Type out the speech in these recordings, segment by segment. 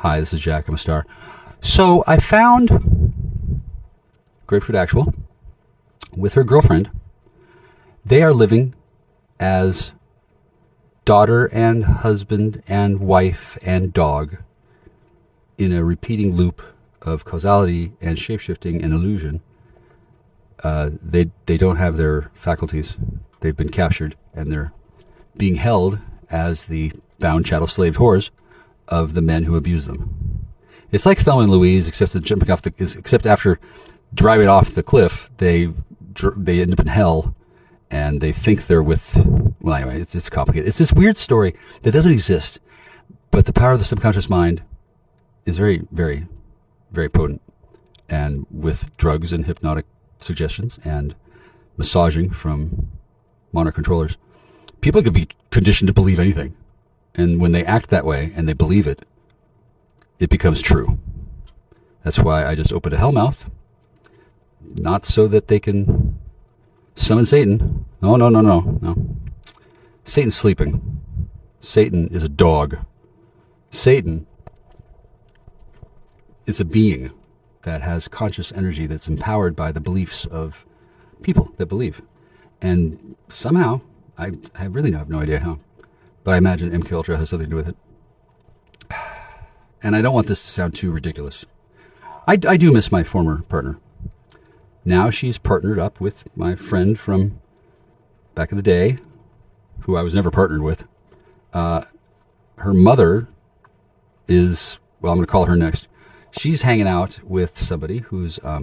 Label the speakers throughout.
Speaker 1: Hi, this is Jack. I'm a star. So I found Grapefruit Actual with her girlfriend. They are living as daughter and husband and wife and dog in a repeating loop of causality and shapeshifting and illusion. They don't have their faculties. They've been captured and they're being held as the bound chattel slaved whores of the men who abuse them. It's like Thelma and Louise, except after driving off the cliff, they end up in hell, and they think they're with. Well, anyway, it's complicated. It's this weird story that doesn't exist, but the power of the subconscious mind is very, very, very potent, and with drugs and hypnotic suggestions and massaging from monarch controllers, people could be conditioned to believe anything. And when they act that way and they believe it, it becomes true. That's why I just opened a hellmouth. Not so that they can summon Satan. No. Satan's sleeping. Satan is a dog. Satan is a being that has conscious energy that's empowered by the beliefs of people that believe. And somehow, I really have no idea how, but I imagine MK Ultra has something to do with it. And I don't want this to sound too ridiculous. I do miss my former partner. Now she's partnered up with my friend from back in the day, who I was never partnered with. Her mother is, well, I'm going to call her next. She's hanging out with somebody who's a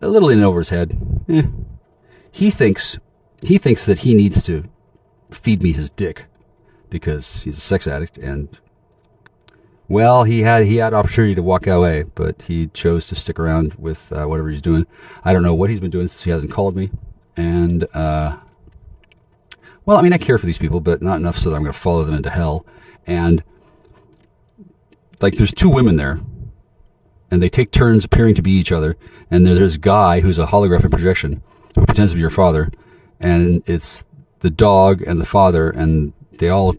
Speaker 1: little in and over his head. He thinks that he needs to feed me his dick because he's a sex addict, and well, he had opportunity to walk away, but he chose to stick around with whatever he's doing. I don't know what he's been doing since he hasn't called me, and well, I mean, I care for these people, but not enough so that I'm going to follow them into hell. And like, there's two women there, and they take turns appearing to be each other, and there's a guy who's a holographic projection who pretends to be your father, and it's the dog and the father, and they're all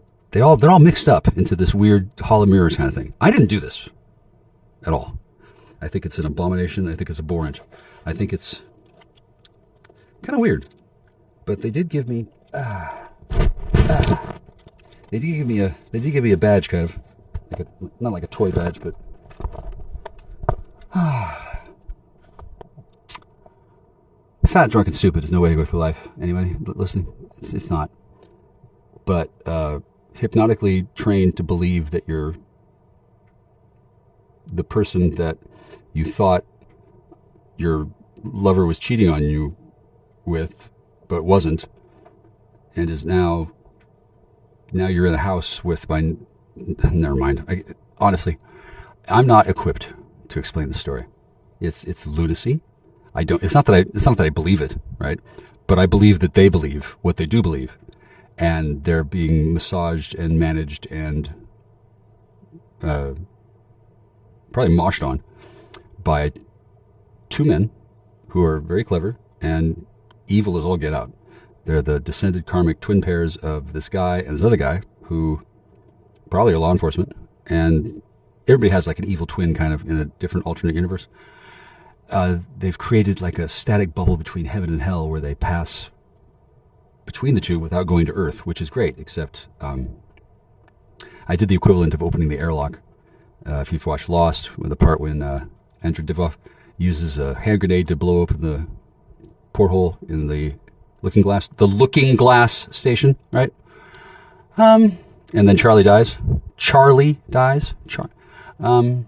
Speaker 1: mixed up into this weird hollow mirrors kind of thing. I didn't do this at all. I think it's an abomination. I think it's abhorrent. I think it's kind of weird. But they did give me they did give me a badge, kind of not like a toy badge, but fat, drunk, and stupid is no way to go through life. Anybody listening? It's not. But hypnotically trained to believe that you're the person that you thought your lover was cheating on you with, but wasn't, and is now you're in a house with my. Never mind. Honestly, I'm not equipped to explain the story. It's lunacy. It's not that I believe it, right? But I believe that they believe what they do believe. And they're being massaged and managed and probably moshed on by two men who are very clever and evil as all get out. They're the descended karmic twin pairs of this guy and this other guy who probably are law enforcement. And everybody has like an evil twin kind of in a different alternate universe. They've created like a static bubble between heaven and hell where they pass between the two without going to Earth, which is great, except I did the equivalent of opening the airlock. If you've watched Lost, the part when Andrew Divoff uses a hand grenade to blow open the porthole in the looking glass station, right? And then Charlie dies. I'm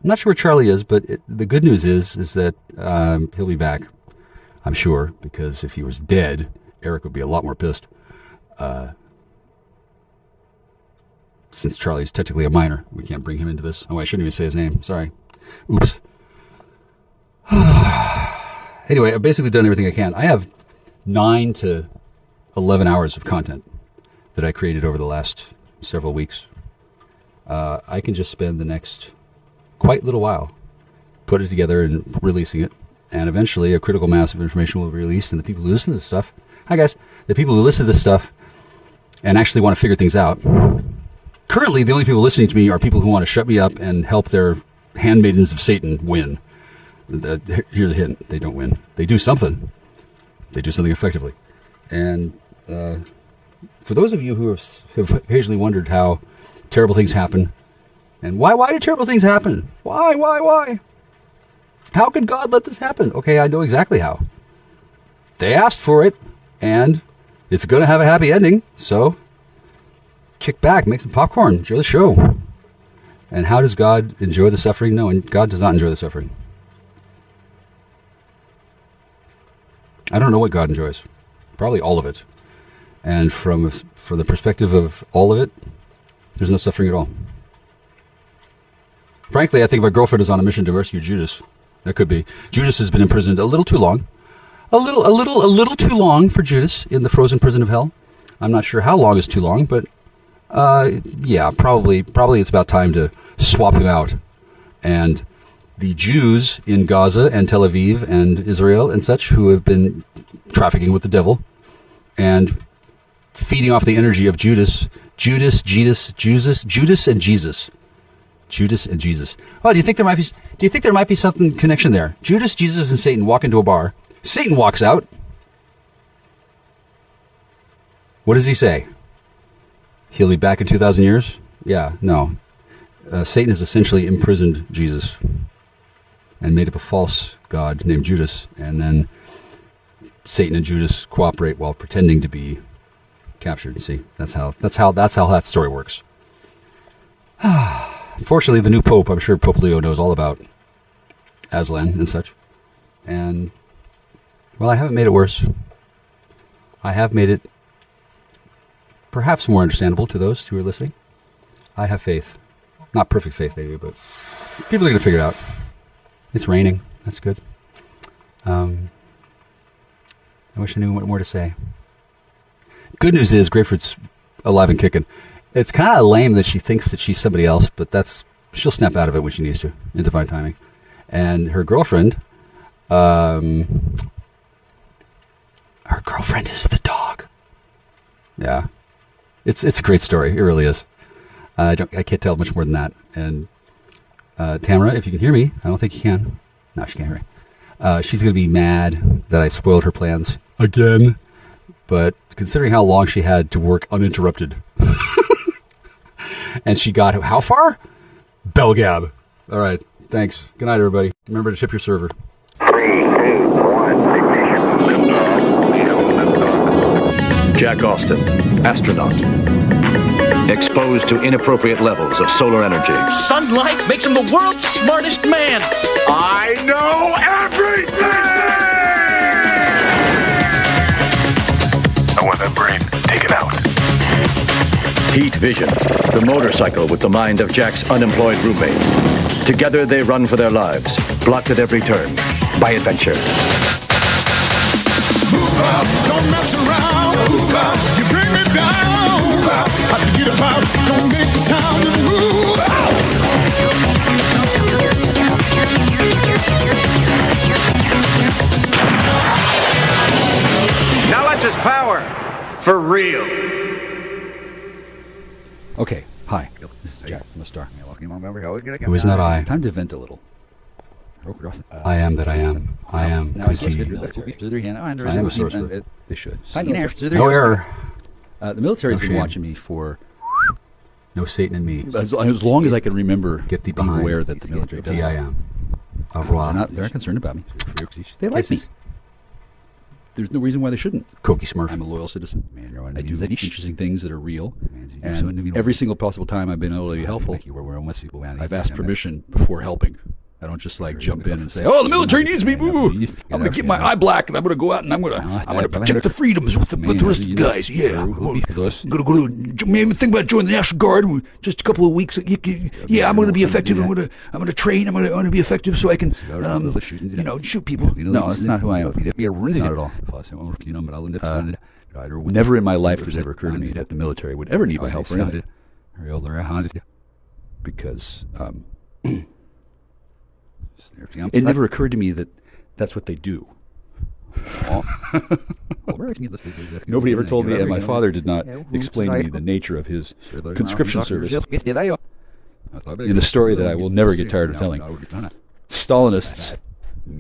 Speaker 1: not sure where Charlie is, but the good news is that he'll be back, I'm sure, because if he was dead, Eric would be a lot more pissed. Since Charlie's technically a minor, we can't bring him into this. Oh, I shouldn't even say his name. Sorry. Oops. Anyway, I've basically done everything I can. I have 9 to 11 hours of content that I created over the last several weeks. I can just spend the next quite little while put it together and releasing it. And eventually a critical mass of information will be released, and the people who listen to this stuff, hi guys, the people who listen to this stuff and actually want to figure things out Currently, the only people listening to me are people who want to shut me up and help their handmaidens of Satan win. Here's a hint. They don't win. They do something. They do something effectively. And for those of you who have occasionally wondered how terrible things happen, and why do terrible things happen? Why? How could God let this happen? Okay, I know exactly how. They asked for it, and it's going to have a happy ending, so kick back, make some popcorn, enjoy the show. And how does God enjoy the suffering? No, and God does not enjoy the suffering. I don't know what God enjoys. Probably all of it. And from the perspective of all of it, there's no suffering at all. Frankly, I think my girlfriend is on a mission to rescue Judas. That could be. Judas has been imprisoned a little too long. A little too long for Judas in the frozen prison of hell. I'm not sure how long is too long, but yeah, probably it's about time to swap him out. And the Jews in Gaza and Tel Aviv and Israel and such who have been trafficking with the devil and feeding off the energy of Judas and Jesus. Oh, do you think there might be something connection there? Judas, Jesus, and Satan walk into a bar. Satan walks out. What does he say? He'll be back in 2,000 years? Yeah, no. Satan has essentially imprisoned Jesus and made up a false god named Judas, and then Satan and Judas cooperate while pretending to be captured. See, that's how that story works. Fortunately, the new Pope, I'm sure Pope Leo knows all about Aslan and such. And, well, I haven't made it worse. I have made it perhaps more understandable to those who are listening. I have faith. Not perfect faith, maybe, but people are going to figure it out. It's raining. That's good. I wish I knew what more to say. Good news is Grapefruit's alive and kicking. It's kind of lame that she thinks that she's somebody else, but she'll snap out of it when she needs to, in divine timing. And her girlfriend is the dog. Yeah. It's a great story. It really is. I can't tell much more than that. And Tamara, if you can hear me, I don't think you can. No, she can't hear me. She's going to be mad that I spoiled her plans again. But considering how long she had to work uninterrupted, and she got how far? Belgab. All right. Thanks. Good night, everybody. Remember to tip your server.
Speaker 2: 3, 2, 1, ignition.
Speaker 3: Jack Austin, astronaut. Exposed to inappropriate levels of solar energy.
Speaker 4: Sunlight makes him the world's smartest man.
Speaker 2: I know everything! I want that brain taken out.
Speaker 3: Heat Vision, the motorcycle with the mind of Jack's unemployed roommate. Together they run for their lives, blocked at every turn by adventure.
Speaker 5: Move out, don't mess around. Move out, you bring me down. Move out, I forget about, don't make the sound, just move out.
Speaker 2: Knowledge is power. For real.
Speaker 1: Okay. Hi. This is Jack from the Star. Who is not I?
Speaker 6: It's time to vent a little.
Speaker 1: I am that I am. I am.
Speaker 6: Now,
Speaker 1: They should. No error.
Speaker 6: The military's
Speaker 1: No
Speaker 6: been
Speaker 1: shame.
Speaker 6: watching me for
Speaker 1: No Satan in me.
Speaker 6: as long as I can remember.
Speaker 1: Get thee
Speaker 6: being
Speaker 1: behind.
Speaker 6: aware that the military does.
Speaker 1: The I am. Au
Speaker 6: They're
Speaker 1: revoir.
Speaker 6: not concerned about me. They like me. There's no reason why they shouldn't.
Speaker 1: Cookie Smurf.
Speaker 6: I'm a loyal citizen. I do interesting things that are real. And every single possible time I've been able to be helpful, I've asked permission before helping. I don't just jump in and say, "Oh, the military needs me. Ooh, I'm going to get my eye black and I'm going to go out and I'm going to protect the freedoms with the rest of the guys." Yeah, I'm going to go to maybe think about joining the National Guard in just a couple of weeks. Yeah, I'm going to be effective. I'm going to train. I'm going to be effective so I can shoot people. No, that's not who I am. Not at all. Never in my life has it ever occurred to me that the military would ever need my help for anything. Because it never occurred to me that that's what they do. Nobody ever told me, and my father did not explain to me the nature of his conscription service. In a story that I will never get tired of telling, Stalinists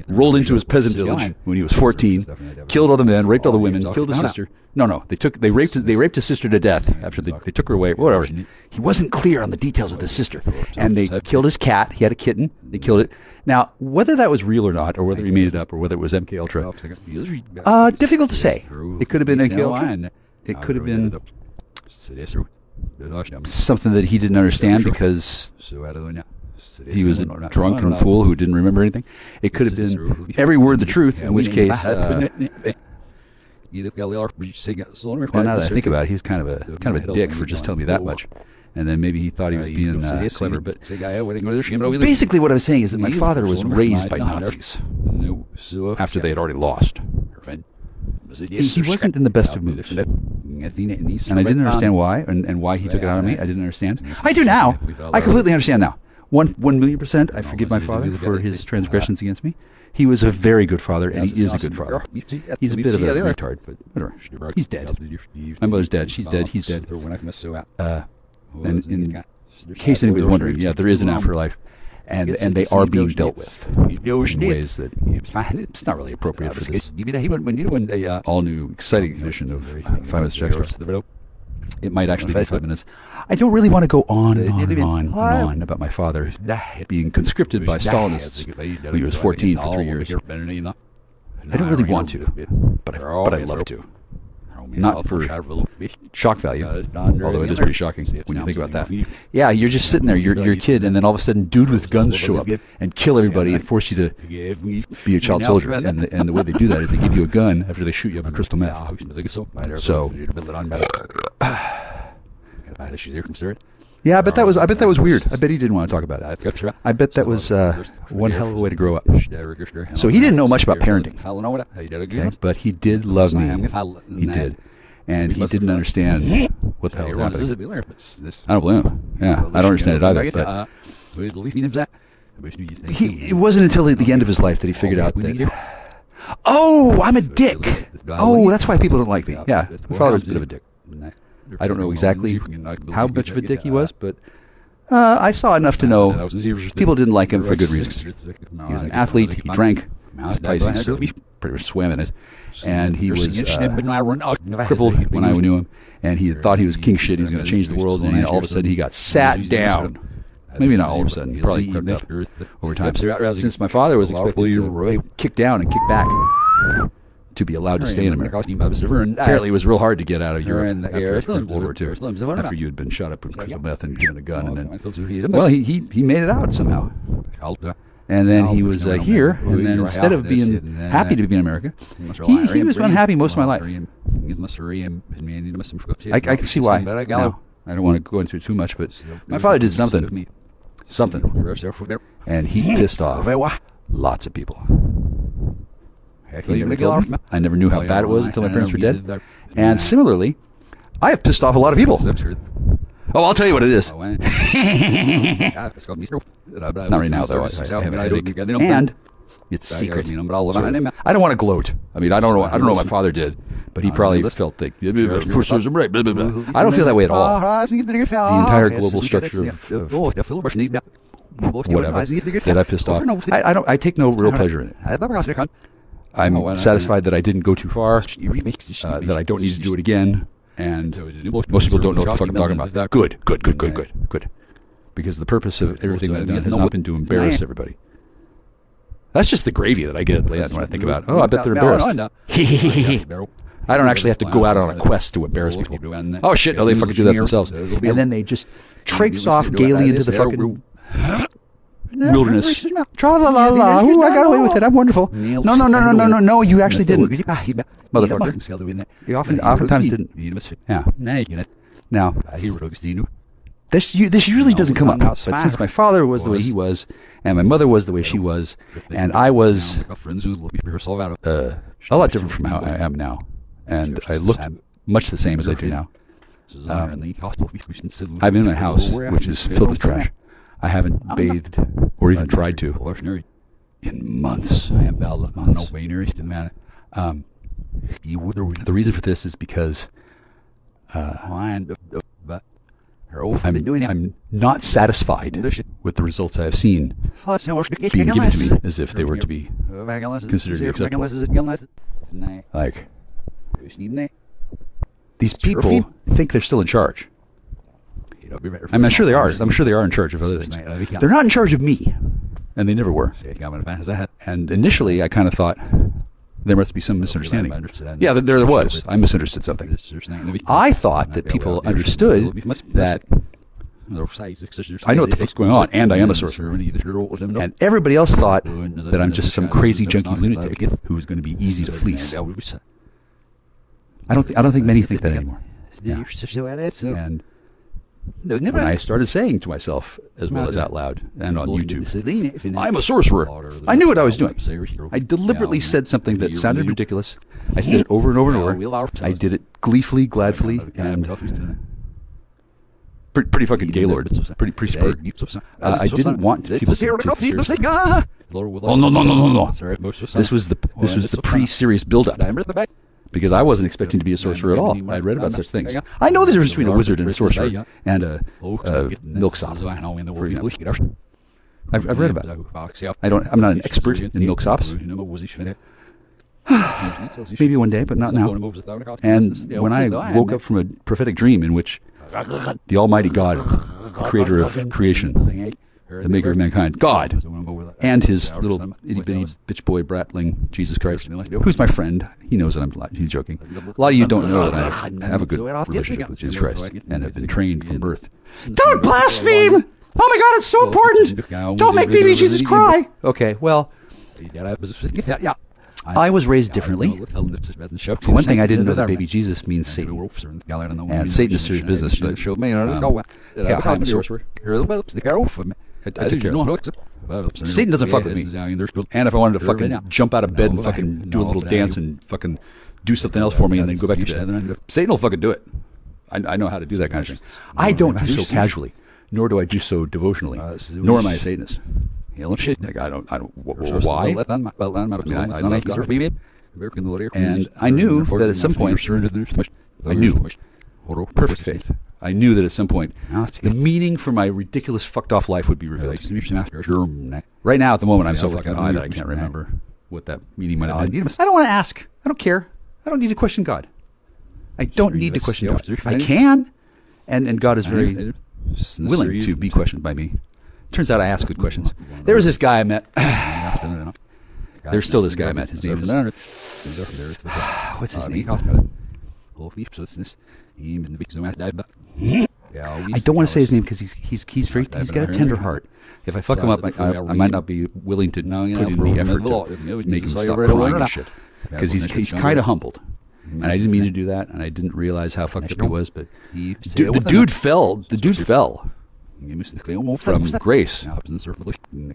Speaker 6: rolled into his peasant village when he was 14, killed all the men, raped all the women, killed his sister. No, they raped his sister to death after they took her away. Whatever. He wasn't clear on the details of his sister, and they killed his cat. He had a kitten. They killed it. Now, whether that was real or not, or whether he made it up, or whether it was MK Ultra, difficult to say. It could have been MK Ultra. It could have been something that he didn't understand because he was a drunken fool who didn't remember anything. It could have been every word the truth, in which case, well, now that I think about it, he was kind of a dick for just telling me that much. And then maybe he thought he was being clever. But basically what I was saying is that my father was raised by Nazis after they had already lost. He wasn't in the best of moods. And I didn't understand why, and why he took it out on me. I didn't understand. I do now. I completely understand now. 1,000,000%, I forgive my father for his transgressions against me. He was a very good father, and he is a good father. He's a bit of a retard, but whatever. He's dead. My mother's dead. She's dead. He's dead. And in case anybody's wondering, yeah, there is an afterlife, and they are being dealt with in ways that it's not really appropriate for this all-new, exciting edition of 5 Minutes Jack's. It might actually be 5 minutes. I don't really want to go on and on and on and on about my father being conscripted by Stalinists when he was 14 for 3 years. I don't really want to, but I'd love to. Not for shock value, although it is pretty shocking when you think about that. Yeah, you're just sitting there, you're a kid, and then all of a sudden dude with guns show up and kill everybody and force you to be a child soldier. And the way they do that is they give you a gun after they shoot you up with crystal meth. So, yeah, I bet that was weird. I bet he didn't want to talk about it. I bet that was one hell of a way to grow up. So he didn't know much about parenting, okay? But he did love me. He did, and he didn't understand what the hell was happening. I don't blame him. Yeah, I don't understand it either. But it wasn't until the end of his life that he figured out that, oh, I'm a dick. Oh, that's why people don't like me. Yeah, my father was a bit of a dick. I don't know exactly how much of a dick he was, but I saw enough to know people didn't like him for good reasons. He was an athlete, he drank, he was Pisces, so he pretty much swam in it, and he was crippled when I knew him, and he thought he was king shit, he was going to change the world, and all of a sudden he got sat down. Maybe not all of a sudden, probably eaten up over time. Since my father was expected to kick down and kick back to be allowed to stay in America. Apparently, it was real hard to get out of Europe after World War II, after you had been shot up with crystal meth and given a gun. And then, well, he made it out somehow. And then he was here, and then instead of being happy to be in America, he was unhappy most of my life. I can see why. Now, I don't want to go into it too much, but my father did something, and he pissed off lots of people. I never knew how bad it was until my parents were dead. And similarly, I have pissed off a lot of people. Oh, I'll tell you what it is. Not right now, though. I have a headache. And it's a secret. I don't want to gloat. I mean, I don't know what my father did, but he probably felt that right. Blah, blah, blah. I don't feel that way at all. The entire global structure of whatever that I pissed off. I take no real pleasure in it. I'm satisfied that I didn't go too far, that I don't need to do it again, and most people don't know what the fuck I'm talking about. Good. Because the purpose of everything that I've done has not been to embarrass everybody. That's just the gravy that I get at the end when I think about, oh, I bet they're embarrassed. I don't actually have to go out on a quest to embarrass people. Oh shit, no, they fucking do that themselves. And then they just traipse off gaily into the fucking wilderness. Tra-la-la-la. Ooh, I got away with it. I'm wonderful. No, you actually didn't. Motherfucker. You oftentimes didn't. Yeah. Now, this usually doesn't come up, but since my father was the way he was, and my mother was the way she was, and I was a lot different from how I am now, and I looked much the same as I do now. I'm in a house which is filled with trash. I haven't bathed or even tried to in months. The reason for this is because I'm not satisfied with the results I have seen being given to me as if they were to be considered acceptable. Like, these people think they're still in charge. I'm sure they are. I'm sure they are in charge of other things. They're not in charge of me, and they never were. And initially, I kind of thought there must be some misunderstanding. Yeah, there was. I misunderstood something. I thought that people understood that I know what the fuck's going on, and I am a sorcerer. And everybody else thought that I'm just some crazy junky lunatic who's going to be easy to fleece. I don't think many think that anymore. Yeah. And when I started saying to myself, as well as out loud and on YouTube, I'm a sorcerer, I knew what I was doing. I deliberately said something that sounded ridiculous. I said it over and over and over. I did it gleefully, gladfully, and pretty fucking gaylord. Pretty spurred. I didn't want people to seriously. Oh, no. This was the pre-serious build-up. Because I wasn't expecting to be a sorcerer at all. I'd read about such things. I know the difference between a wizard and a sorcerer and a milksop, for example. I've read about it. I'm not an expert in milksops. Maybe one day, but not now. And when I woke up from a prophetic dream in which the Almighty God, creator of creation, the maker of mankind, God, and his little itty-bitty bitch boy bratling Jesus Christ, who's my friend. He knows that he's joking. A lot of you don't know that I have a good relationship with Jesus Christ and have been trained from birth. Don't blaspheme! Oh my God, it's so important! Don't make baby Jesus cry! Okay, well, yeah. I was raised differently. For one thing, I didn't know that baby Jesus means Satan. And Satan is serious business. But, yeah, I'm a sorcerer. Satan doesn't fuck with me. And if I wanted to fucking jump out of bed and fucking do a little dance and fucking do something else for me and then go back to bed, Satan will fucking do it. I know how to do that kind of thing. I don't do so casually, nor do I do so devotionally, nor am I a Satanist. Like, I don't. Why? And I knew that at some point, I knew. Perfect faith. I knew that at some point, the meaning for my ridiculous fucked off life would be revealed. Right now, at the moment, I'm so fucking high that I can't remember what that meaning might have been. I don't want to ask. I don't care. I don't need to question God. I don't need to question God. I can, and God is very willing to be questioned by me. Turns out I ask good questions. There was this guy I met. There's still this guy I met. His name is... What's his name? I don't want to say his name because he's got a tender heart. If I fuck him up, I might not be willing to put in the effort to make him stop crying and shit. Because he's kind of humbled. And I didn't mean to do that, and I didn't realize how fucked up he was, but the dude fell. The dude fell from grace,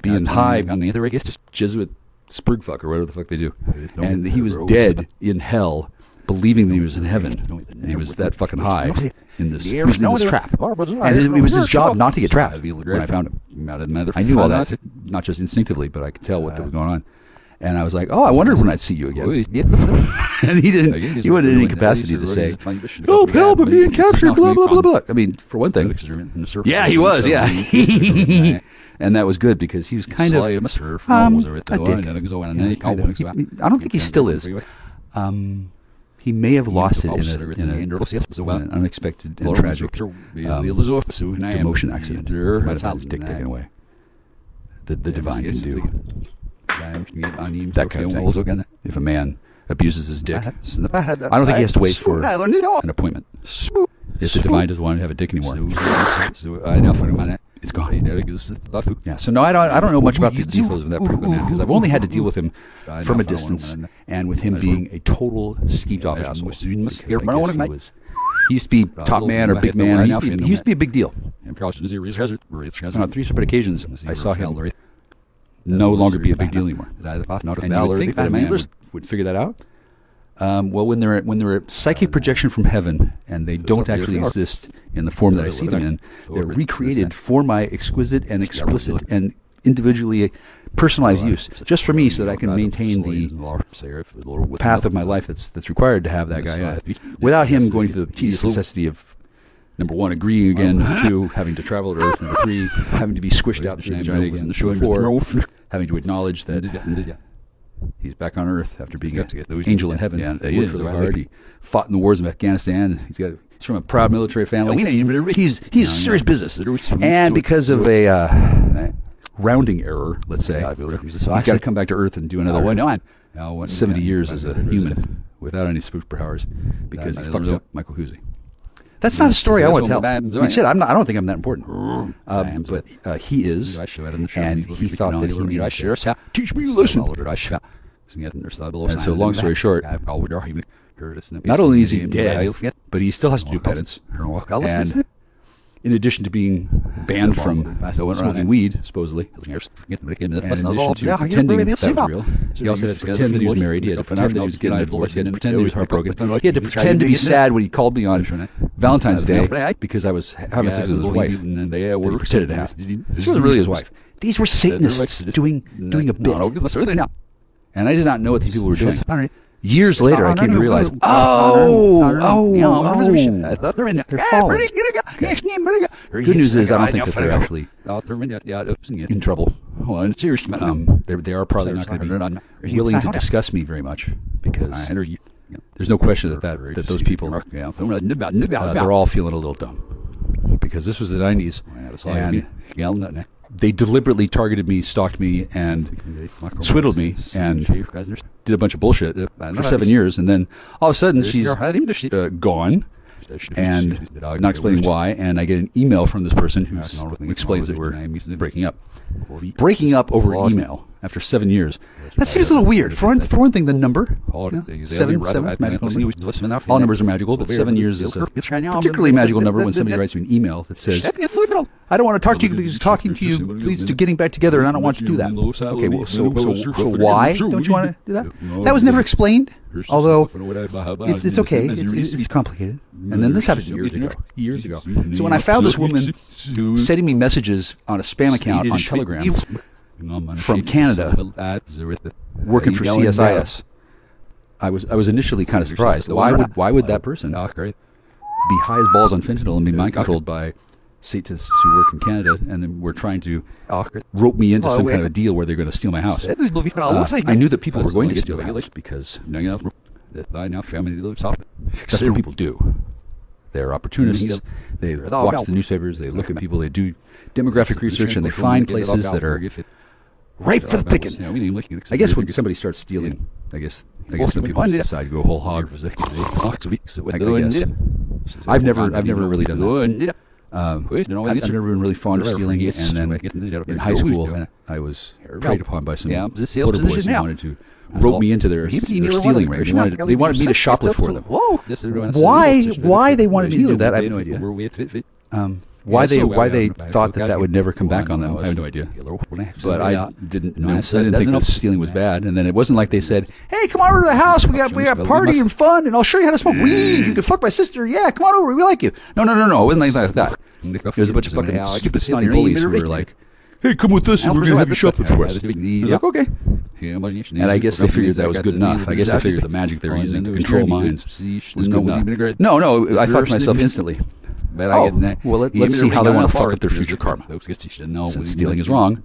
Speaker 6: being high on the other Jesuit sprigfuck or whatever the fuck they do, and he was dead in hell, believing that he was in heaven, and he was that fucking high in this trap. And it was his job not to get trapped. When I found him, I knew all that, not just instinctively, but I could tell what was going on. And I was like, oh, I wondered when I'd see you again. And he wasn't in any capacity to say, oh, help, I'm being captured, blah, blah, blah, blah. I mean, for one thing, yeah, he was, yeah. And that was good because he was kind of a dick. I don't think he still is. He may have lost it in an unexpected and tragic demotion accident. Might have had his dick taken away. The divine can do that kind of thing. If a man abuses his dick, I don't think he has to wait for an appointment. If the divine doesn't want to have a dick anymore, it's gone. Yeah. So no, I don't know much about the details of that particular man because I've only had to deal with him from a distance and with him being a total skeeved off asshole. He used to be top man or big man. He used to be a big deal. On 3 separate occasions, I saw him no longer be a big deal anymore. And you would think that a man would figure that out. Well, when they're a psychic projection from heaven and they don't actually exist in the form that I see them in, they're recreated for my exquisite and explicit and individually personalized use just for me, so that I can maintain the path of my life that's required to have that guy without him going through the tedious necessity of, number one, agreeing again, number two, having to travel to Earth, number three, having to be squished out in the show, four, having to acknowledge that he's back on Earth after being an angel in heaven. He fought in the wars of Afghanistan. He's from a proud military family. He's serious business, and because of a rounding error, let's say, he's got to come back to Earth and do another 70 years as a human without any superpowers because he fucked up Michael Hussey. That's not a story I want to tell. I mean, shit, I don't think I'm that important. But he is, and he thought that he needed to teach me a lesson. And so, long story short, not only is he dead, but he still has to do penance. And in addition to being banned from smoking weed, supposedly, and in addition to pretending that was real, he also had to pretend that he was married, he had to pretend that he was getting a divorce, he had to pretend that he was heartbroken, he had to pretend to be sad when he called me on Valentine's Day because I was having sex with his wife, and they pretended to have. This was really his wife. These were Satanists doing a bit. And I did not know what these people were doing. Years later, I came to realize, they're following. Good news is, I don't think that they're actually in trouble. They are probably not going to be willing to discuss me very much because there's no question that those people, they're all feeling a little dumb because this was the 90s, and they deliberately targeted me, stalked me, and swindled me, and did a bunch of bullshit for 7 years, and then all of a sudden she's gone, and not explaining why, and I get an email from this person who explains that we're breaking up. Breaking up over email after 7 years. That seems a little weird. For one thing, the number, 7, magical. All numbers are magical, but 7 years is a particularly magical number when somebody writes you an email that says, I don't want to talk to you because talking to you leads to getting back together, and I don't want you to do that. Okay, well, so why don't you want to do that? That was never explained, although it's okay. It's complicated. And then this happened years ago. So when I found this woman sending me messages on a spam account on Telegram from Canada, working for CSIS, I was initially kind of surprised. Why would that person be high as balls on fentanyl and be mind controlled by Satanists who work in Canada, and then we're trying to rope me into some kind of a deal where they're going to steal my house? I knew that people were going to steal my house because that's what people do. They're opportunists. They watch the newspapers. They look at people. They do demographic research, and they find places that are ripe for the picking. I guess when somebody starts stealing, I guess some people decide to go whole hog. I've never really done that. I've never been really fond of stealing, and then in high school, I was preyed upon by some older boys who wanted to rope me into their stealing range. They wanted me to shoplift for them. Why they wanted me to do that? I have no idea. Why they thought that would never come back on them, I have no idea. But I didn't know. I didn't think that stealing was bad. And then it wasn't like they said, "Hey, come over to the house. We got party and fun, and I'll show you how to smoke weed. You can fuck my sister. Yeah, come on over. We like you." No. It wasn't like that. It was a bunch of fucking stupid snotty bullies who were like, "Hey, come with us, and we're gonna have you shoplift for us." I was like, "Okay." And I guess they figured that was good enough. I guess they figured the magic they were using to control minds was good enough. No, I thought to myself instantly. Well, let's see how they want to fuck up their future karma. Since stealing is wrong,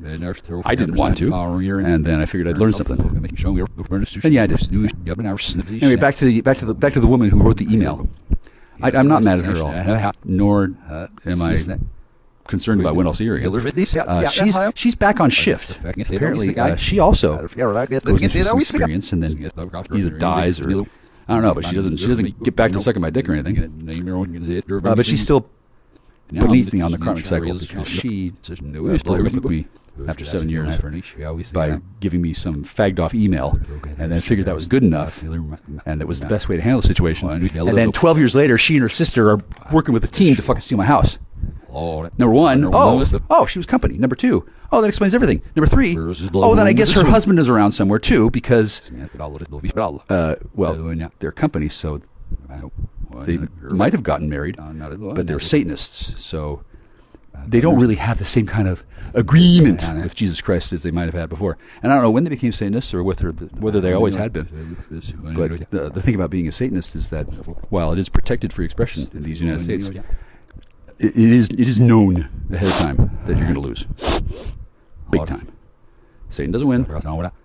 Speaker 6: I didn't want to, and then I figured I'd learn something. And yeah, I did. Anyway, back to the woman who wrote the email. I'm not mad at her at all, nor am I concerned about when I'll see her again. She's back on shift. Apparently, she also goes through some experience and then either dies or I don't know, but she doesn't get back to sucking my dick or anything. But she's still beneath me on the karmic cycle because she took me after 7 years by giving me some fagged off email, and then figured that was good enough, and that was the best way to handle the situation. And then 12 years later, she and her sister are working with a team to fucking steal my house. Number one, she was company. Number two, that explains everything. Number three, then I guess her husband is around somewhere too because, they're company, so they might have gotten married, but they're Satanists, so they don't really have the same kind of agreement with Jesus Christ as they might have had before. And I don't know when they became Satanists or whether they always had been. But the thing about being a Satanist is that while it is protected free expression in these United States, it is known ahead of time that you're going to lose. Big time. Satan doesn't win.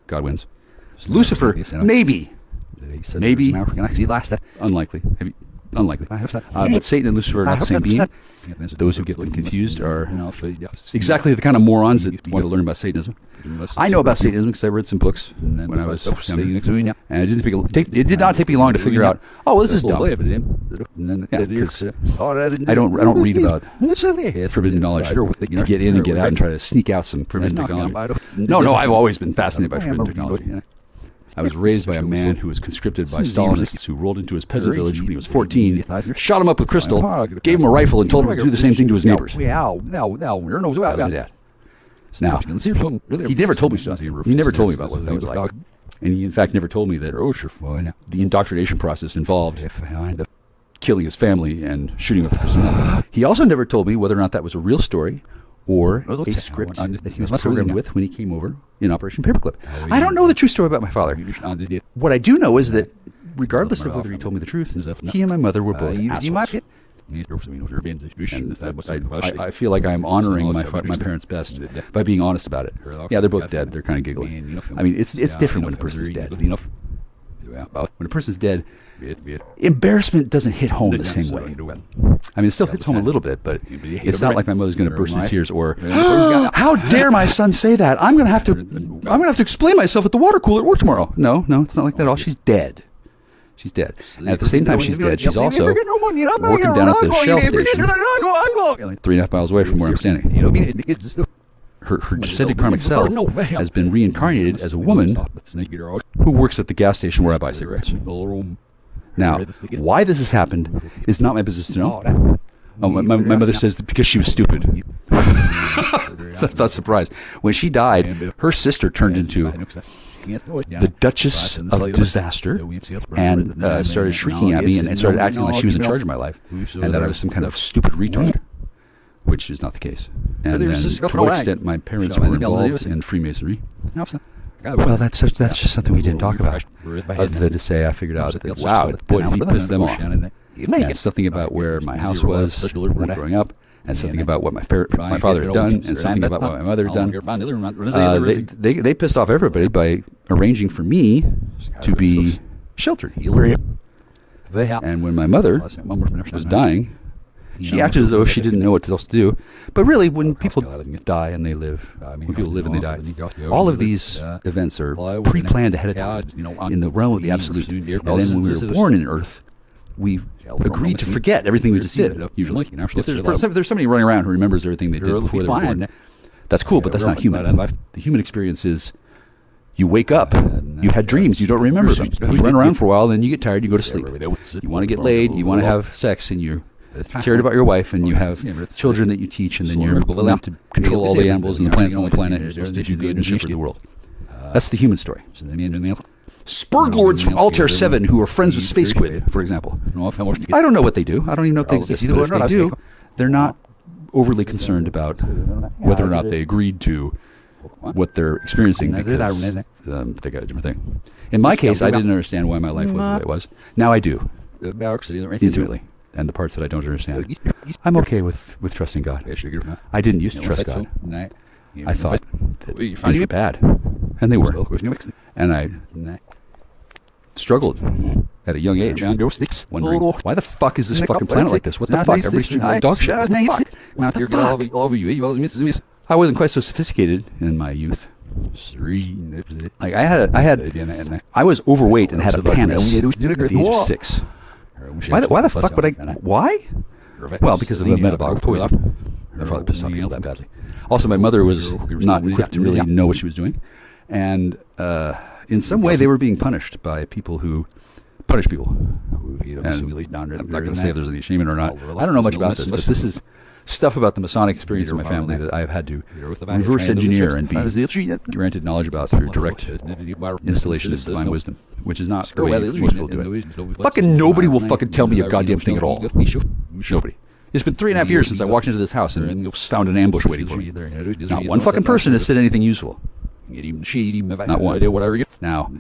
Speaker 6: God wins. Lucifer, maybe. Unlikely. Unlikely. But Satan and Lucifer are not the same being. Those who get them confused are exactly the kind of morons that want to learn about Satanism. I know about Satanism because I read some books when I was young, and it did not take me long to figure out, oh, well, this is dumb. Because I don't read about forbidden knowledge to get in and get out and try to sneak out some forbidden technology. No, I've always been fascinated by forbidden technology. I was raised by a man who was conscripted by Stalinists who rolled into his peasant village when he was 14, shot him up with crystal, gave him a rifle, and told him to do the same thing to his neighbors. Now, he never told me something. He never told me about what that was like. And he, in fact, never told me that the indoctrination process involved killing his family and shooting up the crystal. He also never told me whether or not that was a real story or a script that he was programmed with when he came over in Operation Paperclip. I don't know the true story about my father. What I do know is that regardless of whether he told me the truth, he and my mother were both assholes. I feel like I'm honoring my parents best by being honest about it. Yeah, they're both dead. They're kind of giggling. I mean, it's different when a person's dead. When a person's dead, embarrassment doesn't hit home the same way. I mean, it still hits home a little bit, but it's not like my mother's going to burst into tears or, how dare my son say that? I'm going to have to explain myself at the water cooler at work tomorrow. No, it's not like that at all. She's dead. She's dead. And at the same time she's dead, she's also working down at the Shell station, 3.5 miles away from where I'm standing. Her descended karmic self has been reincarnated as a woman who works at the gas station where I buy cigarettes. Now, why this has happened is not my business to know. Oh, my mother says because she was stupid. Not surprised. When she died, her sister turned into the Duchess of Disaster and started shrieking at me and started acting like she was in charge of my life and that I was some kind of stupid retard, which is not the case. And then, to what extent my parents were involved in Freemasonry, well, that's just something we didn't talk about. Other than to say, I figured out that, wow, boy, did he piss them off. And something about where my house was when growing up, and something about what my father had done, and something about what my mother had done. They pissed off everybody by arranging for me to be sheltered. And when my mother was dying, she acted as though she didn't know what else to do. But really, when people die and they live, when people live and they die, all of these events are pre-planned ahead of time in the realm of the absolute. And then when we were born in Earth, we agreed to forget everything we just did. Usually, if there's somebody running around who remembers everything they did before they were born, that's cool, but that's not human. The human experience is you wake up, you had dreams, you don't remember them. You run around for a while, then you get tired, you go to sleep. You want to get laid, you want to have sex, and you're cared about your wife, and you have children that you teach, and then you're allowed to control all the animals and the plants on the planet, and you're supposed to do good and shepherd the world. That's the human story. Spurg lords from Altair 7 who are friends with Space Squid, for example. I don't know what they do. I don't even know if they exist. But if they do, they're not overly concerned about whether or not they agreed to what they're experiencing because they got a different thing. In my case, I didn't understand why my life was the way it was. Now I do, intimately. And the parts that I don't understand, I'm okay with trusting God. I didn't used to trust God. I thought that things were bad, and they were. And I struggled at a young age, wondering, why the fuck is this fucking planet like this? What the fuck? Everybody's like dog shit. I wasn't quite so sophisticated in my youth. Like I was overweight and had a penis at the age of 6. Why the fuck would I? Why? Well, because of the metabolic poison. My father pissed off people that badly. Also, my mother was not equipped to really know what she was doing, and in some way, they were being punished by people who punish people. And I'm not going to say if there's any shame in it or not. I don't know much about this, but this is stuff about the Masonic experience in my family that I've had to reverse engineer and be granted knowledge about through direct installation of divine wisdom, which is not the way most people do it. Fucking nobody will fucking tell me a goddamn thing at all. Nobody. It's been 3.5 years since I walked into this house and found an ambush waiting for me. Not one fucking person has said anything useful. Not one. Now,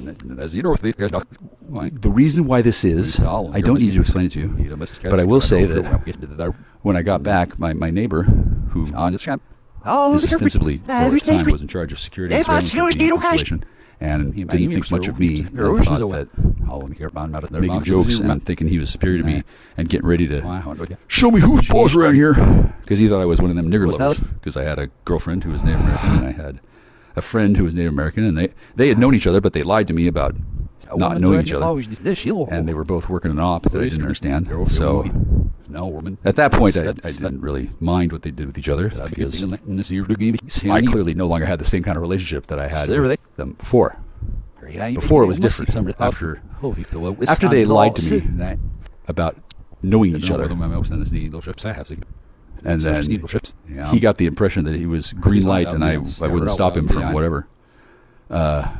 Speaker 6: the reason why this is, I don't need to explain it to you, but I will say that when I got back, my neighbor, who is ostensibly, or at the time, was in charge of security and surveillance of the installation, and he didn't think much of me, and thought that making jokes and thinking he was superior to me and getting ready to show me who's boss around here, because he thought I was one of them nigger lovers, because I had a girlfriend who was Native American, and I had a friend who was Native American, and they had known each other, but they lied to me about not knowing each other, and they were both working an op that I didn't understand. So at that point, I didn't really mind what they did with each other, because I clearly no longer had the same kind of relationship that I had with them before. Before it was different. After they lied to me about knowing each other, and then he got the impression that he was green light, and I wouldn't stop him from whatever. That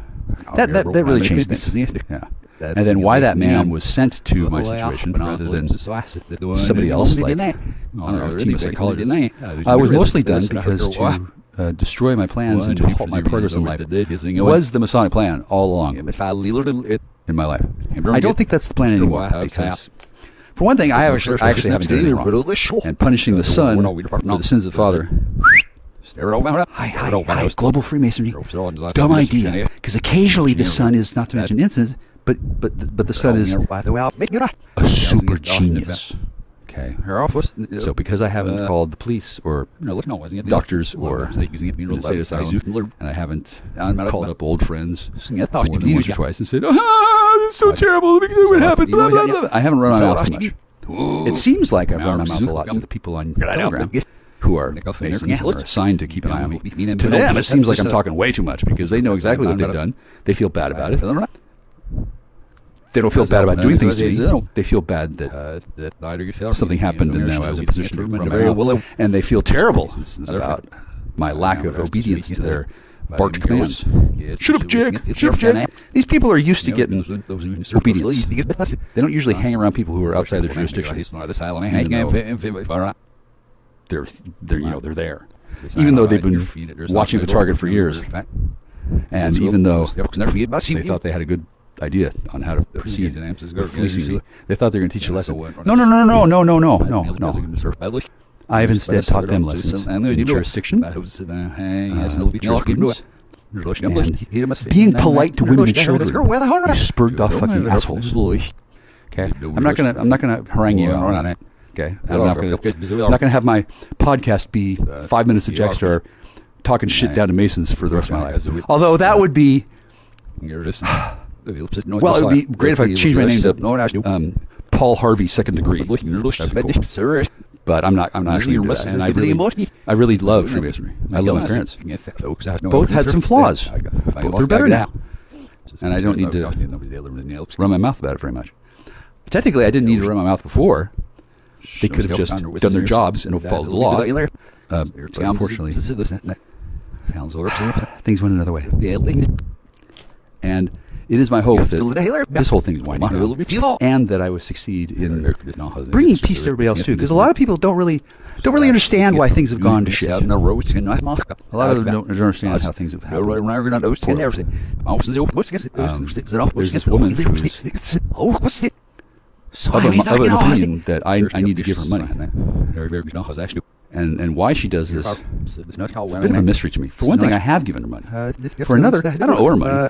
Speaker 6: really changed things. Yeah. And then why that man was sent to my situation rather than somebody else, like, I don't know, a team of psychologists, was mostly done because to destroy my plans and to halt my progress in life was the Masonic plan all along in my life. I don't think that's the plan anymore, because for one thing, I actually haven't done anything wrong. And punishing the son for the sins of the father. Hi, global Freemasonry. Dumb idea. Because occasionally the son is, not to mention instance, but the son is a super genius. Okay. So because I haven't called the police or doctors or the state asylum, and I haven't called up old friends more than once or twice and said, it's so terrible, what happened, blah, blah, blah. I haven't run my mouth too much. It seems like I've run my mouth a lot to the people on Telegram who are Masons or assigned to keep an eye on me. To them, it seems like I'm talking way too much, because they know exactly what they've done. They feel bad about it. They don't feel bad about doing things to me. They feel bad that something happened and now I was in a position to run my mouth. And they feel terrible about my lack of obedience to their barked commands. Shut up, Jack! Shut up, Jack! These people are used to getting obedience. They don't usually hang around people who are outside their jurisdiction. They're there. Even though they've been watching the target for years. And even though they thought they had a good idea on how to proceed with fleecing me, they thought they were going to teach a lesson. No. I've instead taught them lessons in jurisdiction, jurisprudence, and being polite to women and children. You spurred off fucking assholes. Okay, I'm not gonna harangue you on it. Okay, I'm not gonna have my podcast be 5 minutes of Jack Star talking shit down to Masons for the rest of my life. Although that would be, well, it would be great if I changed my name to Paul Harvey, second degree. But I'm not actually doing that. And I really love Freemasonry. I love my parents. Both had some flaws. Both are better now. And I don't need to run my mouth about it very much. Technically, I didn't need to run my mouth before. They could have just done their jobs and followed the law. Unfortunately, things went another way. And it is my hope that this whole thing is winding down, and that I would succeed in bringing peace to everybody else too. Because a lot of people don't really understand why things have gone to shit. A lot of them don't understand how things have happened. There's this woman who's of an opinion that I need to give her money. And why she does this, it's a bit of a mystery to me. For one thing, I have given her money. For another, I don't owe her money.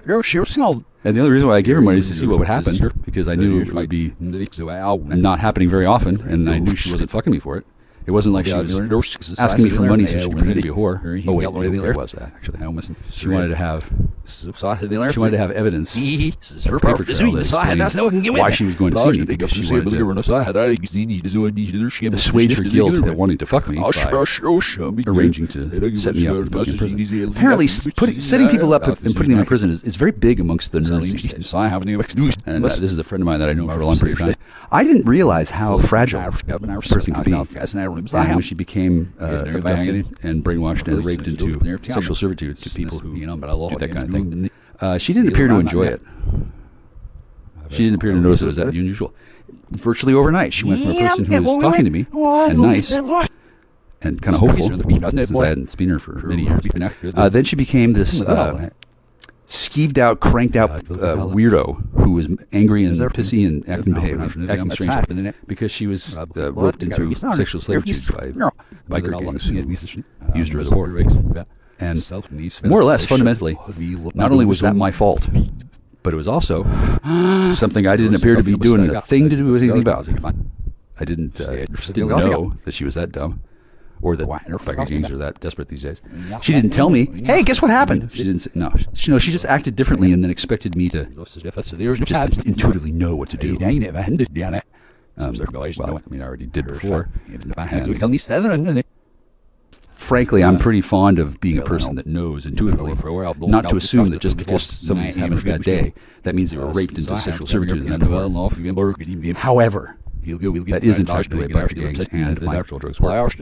Speaker 6: And the only reason why I gave her money is to see what would happen, because I knew it would be not happening very often, and I knew she wasn't fucking me for it. It wasn't like she was asking me for money so she could pretend to be a whore. Oh wait, it was that, actually. She wanted to have evidence of paper trail that why she was going to see me, because she wanted to assuage her guilt at wanting to fuck me by arranging to set me up and put me in prison. Apparently, setting people up and putting them in prison is very big amongst the Nazis. And this is a friend of mine that I know for a long period of time. I didn't realize how fragile a person could be. And when she became abducted and brainwashed and raped into sexual servitude to people who do that kind of thing, she didn't appear to enjoy it. She didn't appear to notice it was that unusual. virtually overnight. She went from a person who was talking to me and nice and kind of hopeful, since I hadn't seen her for many years. Then she became this skeeved out, cranked out weirdo who was angry and pissy and acting strange because she was roped into sexual servitude by biker gangs who used her as a whore. And more or less, fundamentally, not only was that my fault, but it was also something I didn't appear to be doing a thing to do with anything about. I didn't know that she was that dumb, or that biker gangs are that desperate these days. She didn't tell me, hey, guess what happened? She didn't say, no. She just acted differently and then expected me to just intuitively know what to do. Well, I mean, I already did before. Frankly, I'm pretty fond of being a person that knows intuitively, not to assume that just because somebody's having a bad day, that means they were raped into sexual servitude. However, that is in fact the way biker gangs and natural drugs work.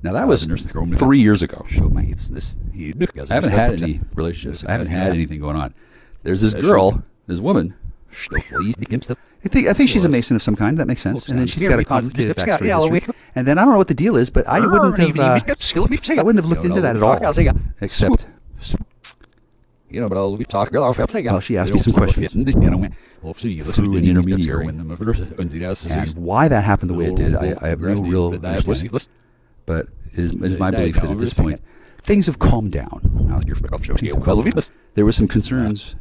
Speaker 6: Now that was 3 years ago. I haven't had any relationships. I haven't had anything going on. There's this girl, this woman. I think she's a Mason of some kind. That makes sense. And then she's got a complicated backstory history. And then I don't know what the deal is, but I wouldn't have looked into that at all. Except, well, she asked me some questions through an intermediary. And why that happened the way it did, I have no real understanding. But it is my belief that at this point, things have calmed down. There were some concerns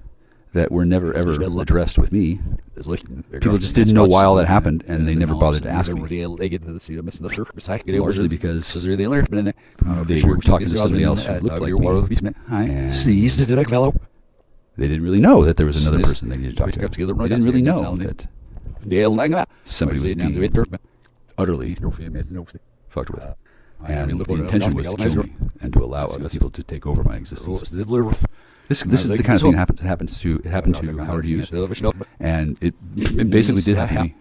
Speaker 6: that were never ever addressed with me. People just didn't know why all that happened, and they never bothered to ask me. Largely because they were talking to somebody else who looked like me, and they didn't really know that there was another person they needed to talk to. They didn't really know that somebody was being utterly fucked with. And the intention was to kill me and to allow other people to take over my existence. This is the kind of thing that happened to Howard Hughes, and it basically did happen to me.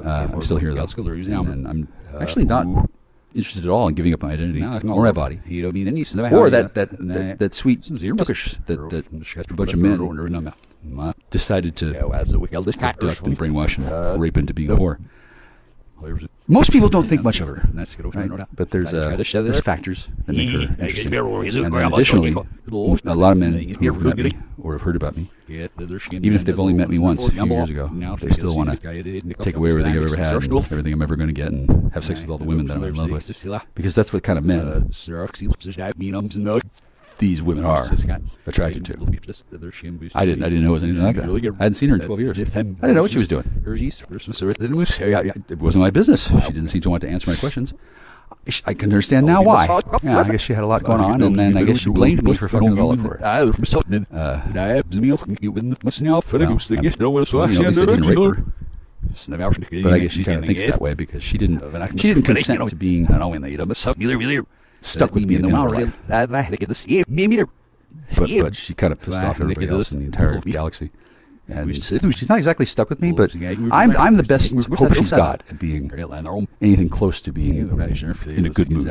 Speaker 6: I'm still here though, and I'm actually not interested at all in giving up my identity or my body, or that sweet hookish that a bunch of men decided to abduct and brainwash and rape into being a whore. Most people don't think much of her, right? But there's factors that make her interesting. And then additionally, a lot of men who have met me or have heard about me, even if they've only met me once a few years ago, they still want to take away everything I've ever had, and everything I'm ever going to get, and have sex with all the women that I'm in love with. Because that's what kind of men these women are attracted to. I didn't know it was anything like that. I hadn't seen her in 12 years. I didn't know what she was doing. It wasn't my business. She didn't seem to want to answer my questions. I can understand now why. Yeah, I guess she had a lot going on, and then I guess she blamed me for fucking it all up for it. Well, at least I didn't rape her. But I guess she kind of thinks that way because she didn't consent to being stuck with me in the life. But she kind of pissed off everybody else in the entire galaxy. And she's not exactly stuck with me, but I'm the best hope she's got at being anything close to being in a good mood.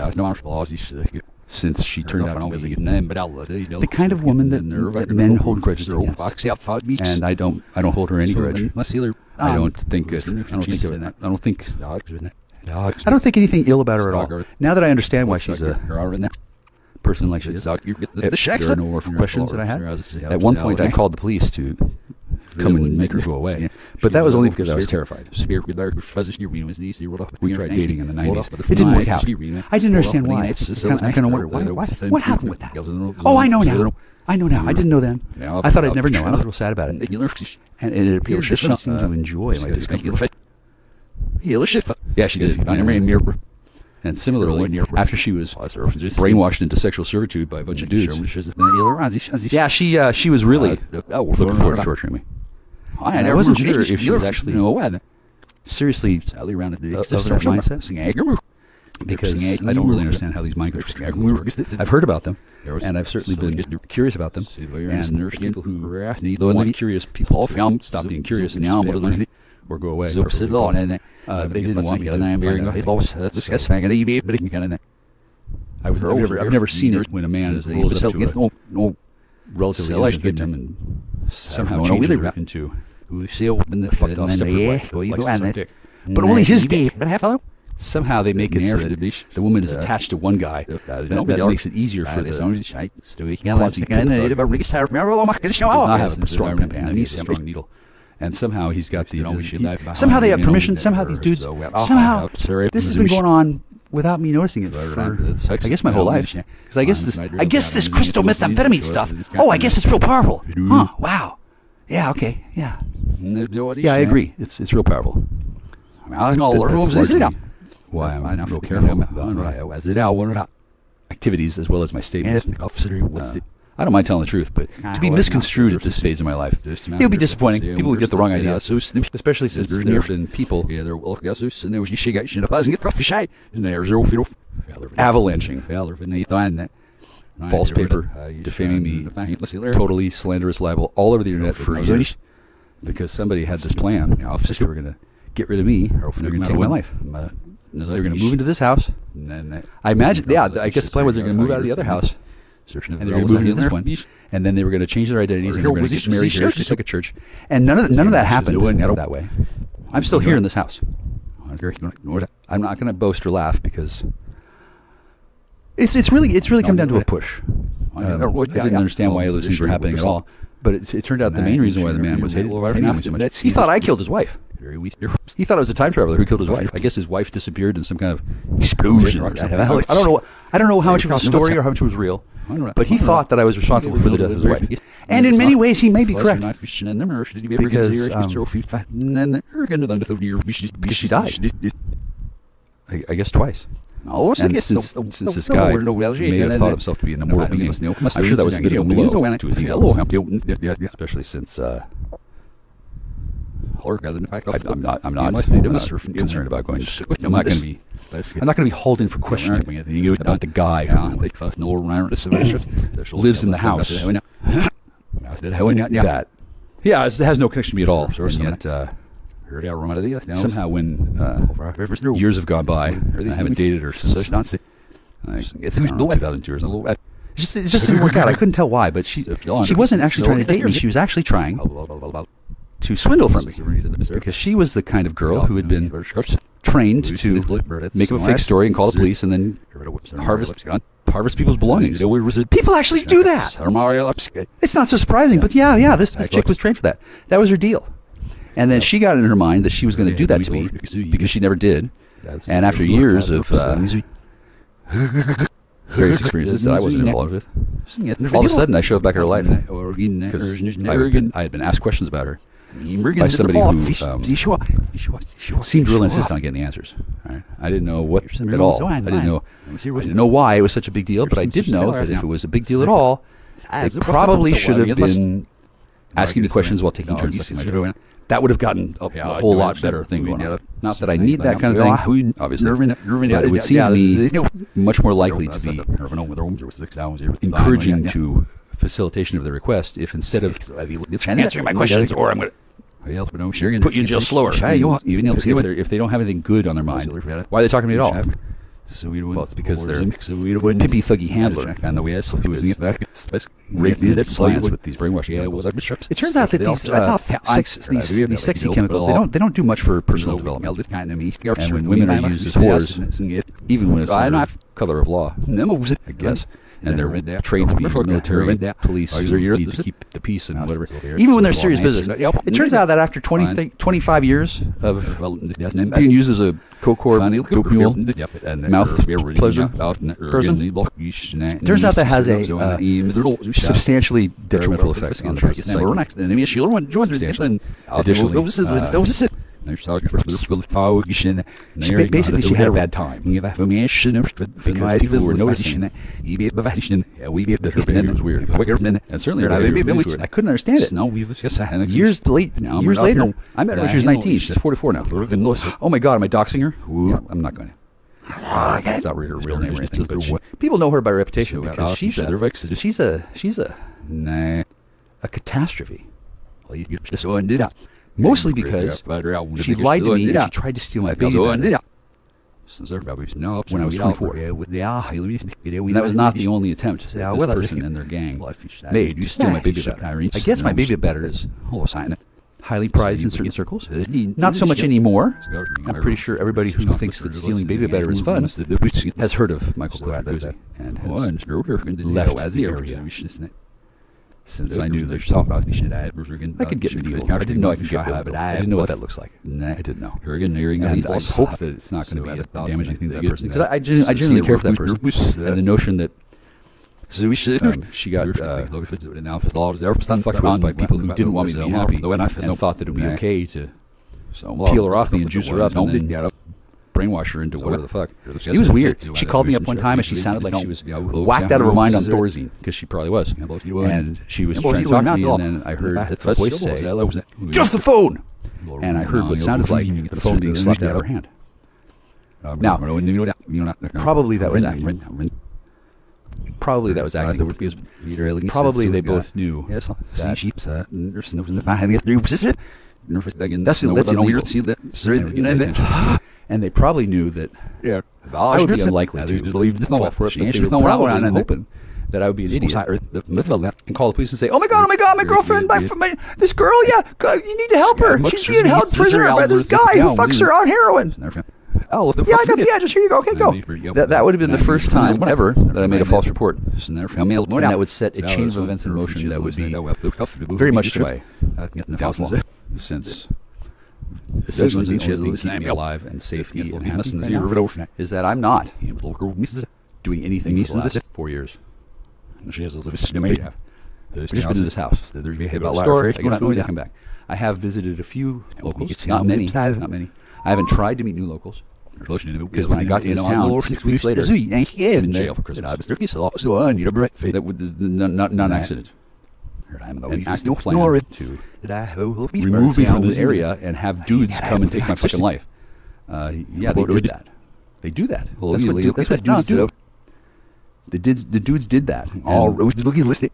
Speaker 6: Since she turned out to be the kind of woman that men hold grudges against, and I don't hold her any grudge. I don't think anything ill about her at all. Now that I understand why she's a person like she is, there are no more questions that I had. At one point, I called the police to come and make her go away, but that was only because I was terrified. We tried dating in the 90s. It didn't work out. I didn't understand why. I kind of wonder what happened with that. Oh, I know now. I didn't know then. I thought I'd never know. I was a little sad about it. And it appears that she seemed to enjoy my discomfort. Yeah, she did. And similarly, after she was brainwashed into sexual servitude by a bunch of dudes, yeah, she was really looking forward to torturing me. And I wasn't sure if she was actually seriously of that mindset, because I don't really understand how these mind controls work. I've heard about them, and I've certainly been curious about them. And there's people who want curious people stop being curious and or go away. They didn't want me to. I've never seen it when a man rolls up to a relatively innocent victim and somehow changes her into who sailed in the fucked off separate way. But only his dick. Somehow they make it so that the woman is attached to one guy. That makes it easier for the quasi people. Does not have a strong companion. He's a strong needle. And somehow he's got the... Somehow they have permission. Somehow these dudes... Somehow this has been going on without me noticing it for, I guess, my whole life. Because I guess this crystal methamphetamine stuff, I guess it's real powerful. Huh, wow. Yeah, okay, yeah. Yeah, I agree. It's real powerful. Why I'm real careful about activities as well as my statements. I don't mind telling the truth, but to be misconstrued at this phase of my life, it would be disappointing. People would get the wrong idea, especially since there have been people avalanching false paper, defaming me, totally slanderous libel all over the internet for years because somebody had this plan. They were going to get rid of me, or they're going to take my life. They're going to move into this house. I imagine, I guess the plan was they're going to move out of the other house. And they're going to move into this one, and then they were going to change their identities, and they were going to get married here, just like a church. And none of that happened that way. I'm still here in this house. I'm not going to boast or laugh because it's really come down to a push. I didn't understand why those things were happening at all, but it turned out the main reason why the man was hated so much. He thought I killed his wife. He thought I was a time traveler who killed his wife. I guess his wife disappeared in some kind of explosion. I don't know how much of it was a story or how much it was real. But he thought that I was responsible for the death of his wife. And in many ways, he may be correct. Because she died. I guess twice. And since this guy may have thought himself to be an immortal being, I'm sure that was a bit of a blow to his ego. Especially since... I'm not concerned about going. I'm not going to be hauled in for questioning about the guy who lives in the house. That it has no connection to me at all. And yet, somehow when years have gone by, and I haven't dated her since 2002 or something. It just didn't work out. I couldn't tell why, but she wasn't actually trying to date me. She was actually trying to swindle from me, because she was the kind of girl who had been trained to make up a fake story and call the police and then harvest people's belongings. People actually do that. It's not so surprising, but this chick was trained for that. That was her deal. And then she got in her mind that she was going to do that to me because she never did. And after years of various experiences that I wasn't involved with, all of a sudden I showed up back at her life because I had been asked questions about her by somebody who seemed real insistent on getting the answers. Right? I didn't know what at all. I didn't know why it was such a big deal, but I did know that if it was a big deal at all, they probably should have been asking me questions while taking turns. That would have gotten a whole lot better thing going on. Not that I need that kind of thing, obviously, but it would seem to me much more likely to be encouraging to facilitation of the request if instead of answering my questions, or I'm going to put you in jail slower. If they don't have anything good on their mind, why are they talking to me at all? Well, it's because they're pimpy, thuggy handler, and the way he was raped the clients with these brainwashing chemicals. It turns out that these sexy chemicals, they don't do much for personal development. And when women are used as whores, even when it's under color of law, I guess, and they're trained to be military, police, to keep the peace and whatever. Even when they're serious business. It turns out that after 25 years of being used as a coke whore, dope mule, mouth pleasure person, turns out that has a substantially detrimental effect on the person's psyche. Additionally, basically, she had a bad time because people were noticing that her behavior was weird. And certainly, I couldn't understand it. Years later, I met her when she was 19. She's 44 now. Oh my God, am I doxing her? I'm not going to. That's not her real name or anything. But people know her by reputation because she's a catastrophe. Mostly because she lied to me and she tried to steal my baby when I was 24. And that was not the only attempt that this person and their gang made to steal my baby better. I guess my baby better is highly prized in certain circles. Not so much anymore. I'm pretty sure everybody who thinks that stealing baby better is fun has heard of Michael Guzzi and has left the area. Since I knew that I could get medieval. I didn't know I could get medieval, but I didn't know what that looks like. I didn't know. And I hope that it's not going to be a damaging thing to that person. Because I genuinely care for that person. And the notion that she got fucked around by people who didn't want me to be happy and thought that it would be okay to peel her off me and juice her up and then brainwash her into whatever the fuck. It was weird. She called me up one time and she sounded like she was whacked out of her mind on Thorazine, because she probably was. And she was trying to talk to me, and then I heard a voice say, "Get off the phone!" And I heard what sounded like the phone being slapped out of her hand. Now, probably that was acting. Probably that was acting. Probably they both knew that that's the and they probably knew that I would be unlikely to fall for it, but they were probably hoping that I would be an idiot and call the police and say, oh my god, my girlfriend, this girl, you need to help her. She's being held prisoner by this guy who fucks her on heroin. Oh, yeah, I got the address. Here you go. Okay, go. That would have been the first time ever that I made a false report. And that would set a chain of events in motion that would be very much to my downfall. Since the reason keep me alive and safety and happiness is that I'm not doing anything for the last 4 years. She has a little just been in this house. There's a about store. I don't know when to come back. I have visited a few locals, not many. I haven't tried to meet new locals, because when I got to this town 6 weeks later, I've been in jail for Christmas. That was not an accident. An active plan to remove me from this area and have dudes come and take my fucking life. Yeah, they did that. They do that. That's what dudes do. The dudes did that.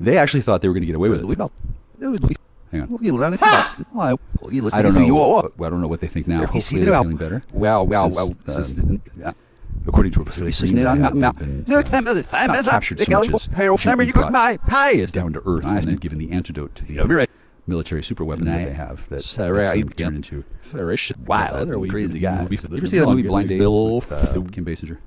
Speaker 6: They actually thought they were going to get away with it. Hang on. I don't know. I don't know what they think now. Hopefully they're feeling better. According to a facility captured so much as down to earth and then given the antidote to the military super weapon that they have that turn into wild, crazy guys. You ever see that movie Blind Date with Kim Basinger?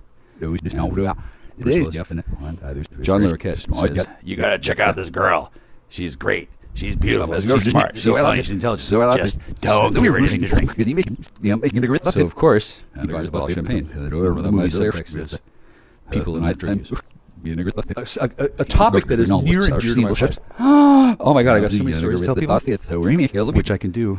Speaker 6: John Larroquette says, you gotta check out this girl. She's great. She's beautiful. She's smart. She's funny. She's intelligent. Just don't give her anything to drink. So of course, he buys a bottle of champagne. The movie subtext people in a topic that is near and dear to my heart. Oh my god, I got so many stories to tell people, which I can do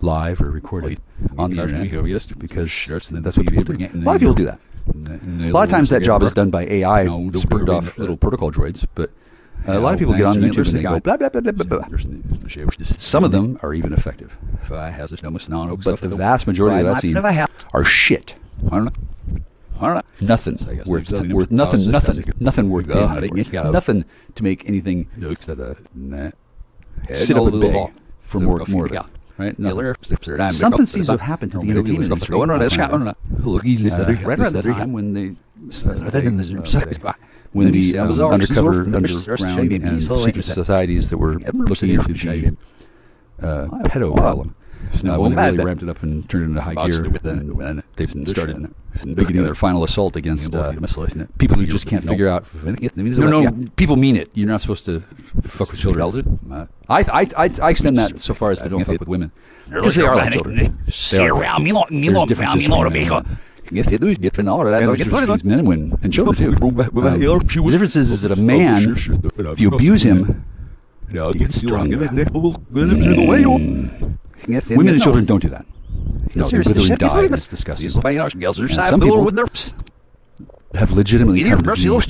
Speaker 6: live or recorded on the internet, because that's what people do. A lot of people do that. A lot of times that job is done by AI, spurred off little protocol droids, but a lot of people get on YouTube and they go blah blah blah blah blah blah. Some of them are even effective, but the vast majority that I've seen are shit. I don't know. Nothing worth nothing worth nothing to make anything sit up and beg for more of it. Right? Something seems to have happened to the entertainment industry. Right around the time when the undercover, underground, and secret societies that were looking into the pedo problem really ramped it up and turned it into high gear, and they've started beginning their final assault against people who just can't figure out. No, people mean it. You're not supposed to fuck with children. I extend that so far as to don't fuck with women, because they are like children. There's differences between men and women and children too. The difference is that a man, if you abuse him, he gets strong. Women and children don't do that. They'll literally die. It's disgusting. Some people have legitimately come to me who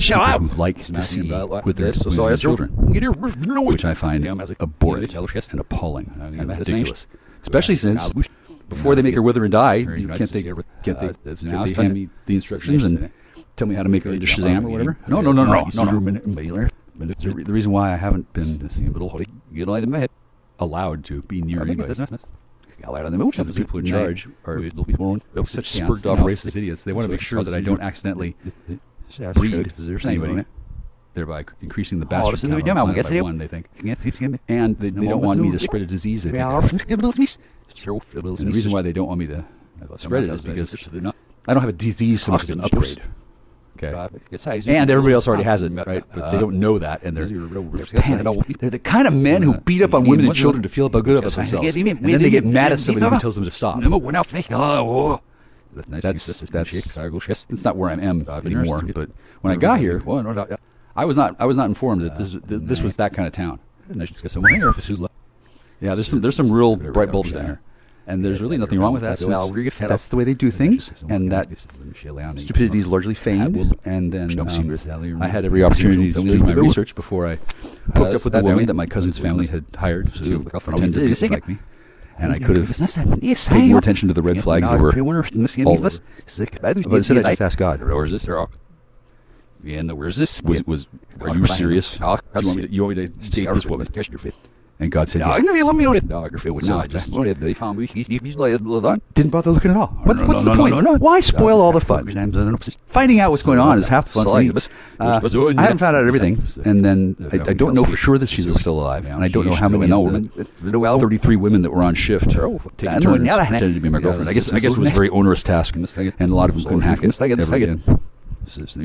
Speaker 6: like to see with their women and children, which I find abhorrent and appalling and ridiculous. Especially since before they make her wither and die, can't they hand me the instructions and tell me how to make it into Shazam or whatever? No. The reason why I haven't been allowed to be near anybody. Some of the people in charge are such spurred off racist idiots. They want to make sure that I don't accidentally breed anybody. thereby increasing the bastard count on the planet by 1, they think. And they don't want me to spread a disease. They think. And the reason why they don't want me to spread it is because I don't have a disease so much as an upgrade. Okay. And everybody else already has it, right? But they don't know that, and they're panicked. They're the kind of men who beat up on women and children to feel about good about themselves. And then they get mad at somebody who tells them to stop. That's not where I am anymore. But when I got here, I was not informed that this was that kind of town. Yeah, there's some real bright bulbs there. And there's really nothing wrong with that. That's the way they do things, and that stupidity is largely feigned. And then I had every opportunity to do my research before I hooked up with the woman that my cousin's family had hired to pretend to like me. And I could have paid more attention to the red flags that were all over. But instead I just asked God, where is this? Where is this? Are you serious? You want me to date this woman? And God said, yes. Didn't bother looking at all. What's the point? Why spoil all the fun? Finding out what's going on is half the fun for me. I haven't found out everything. And then I don't know for sure that she's still alive. And I don't know how many women, 33 women that were on shift, taking turns pretended to be my girlfriend. I guess it was a very onerous task. And a lot of them couldn't hack it ever again.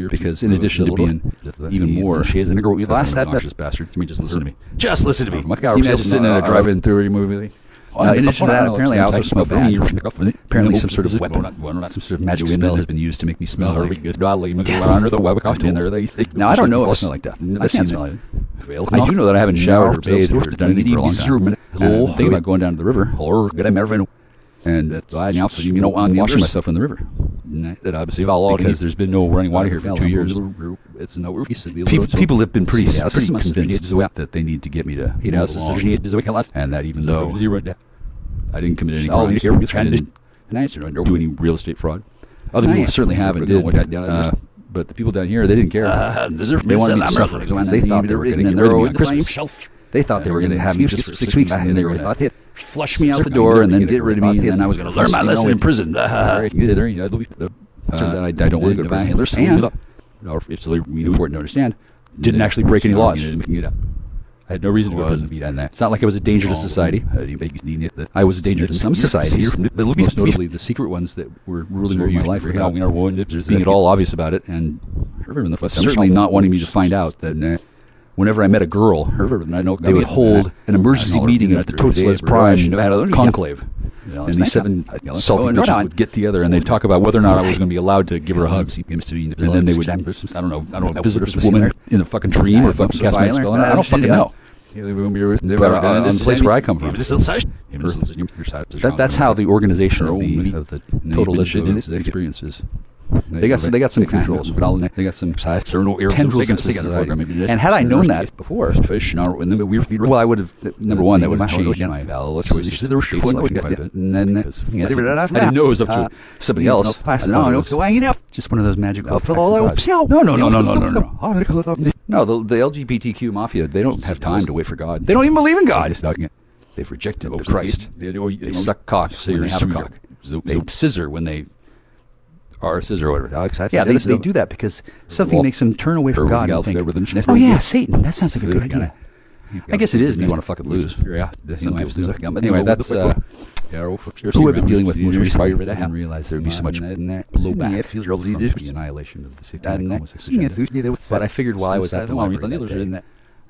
Speaker 6: Because in addition to being even more obnoxious bastard, just listen to me. Just listen to me. You imagine sitting in a drive-in theory movie. In addition to that, apparently I also smell bad. Apparently some sort of weapon, some sort of magic spell has been used to make me smell like under the web costume. Now I don't know if I smell like death. I can't smell it. I do know that I haven't showered or bathed or done anything for a long time. I'm thinking about going down to the river. And I'm washing myself in the river. Because there's been no running water here for 2 years. People have been pretty convinced that they need to get me to move along. And that even though I didn't commit any crime, I didn't do any real estate fraud. Other people certainly have and did. But the people down here, they didn't care. They wanted me to suffer. They thought they were going to get rid of me on Christmas. They thought they were going to have me just for 6 weeks, and they were going to flush me out the door and then get rid of me, and then I was going to learn my lesson in prison. I don't want to go to prison. And it's really important to understand, didn't actually break any laws. I had no reason to go to prison. It's not like I was a danger to society. I was a danger to some societies, most notably the secret ones that were ruling over my life without being at all obvious about it, and certainly not wanting me to find out that whenever I met a girl, they would hold an emergency meeting at the Totsles Prime conclave. And these 7 salty bitches would get together and they'd talk about whether or not I was going to be allowed to give her a hug. And then they would, visit this woman in a fucking dream or fucking cast my spell. I don't fucking know. But in the place where I come from, that's how the organization of the total lesbian experience is. They got some controls. They got some tendrils and systems. And had I known that before, well, I would have, number one, that would have changed my choices. And then I didn't know it was up to somebody else. Just one of those magical. No, the LGBTQ mafia, they don't have time to wait for God. They don't even believe in God. They've rejected Christ. They suck cock when they have a cock. They scissor when they are a scissor or whatever. Yeah, they do that because something makes them turn away from God and think, oh yeah, Satan, that sounds like a good idea. I guess it is if you want to fucking lose. Yeah. Anyway, that's who I've been dealing with most recently. I didn't realize there would be so much blowback. The annihilation of the satanic homosexuality. But I figured while I was at the library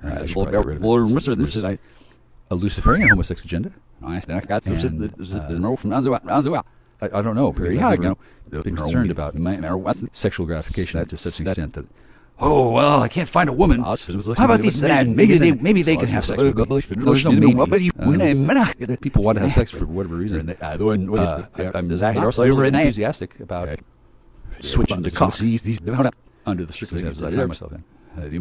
Speaker 6: this is a Luciferian homosexual agenda. I got I don't know. I've been concerned about sexual gratification to such an extent that, oh, well, I can't find a woman. How about these men? Maybe they can have sex. There's no maybe. People want to have sex for whatever reason. I'm enthusiastic about switching to cock under the circumstances I find myself in. It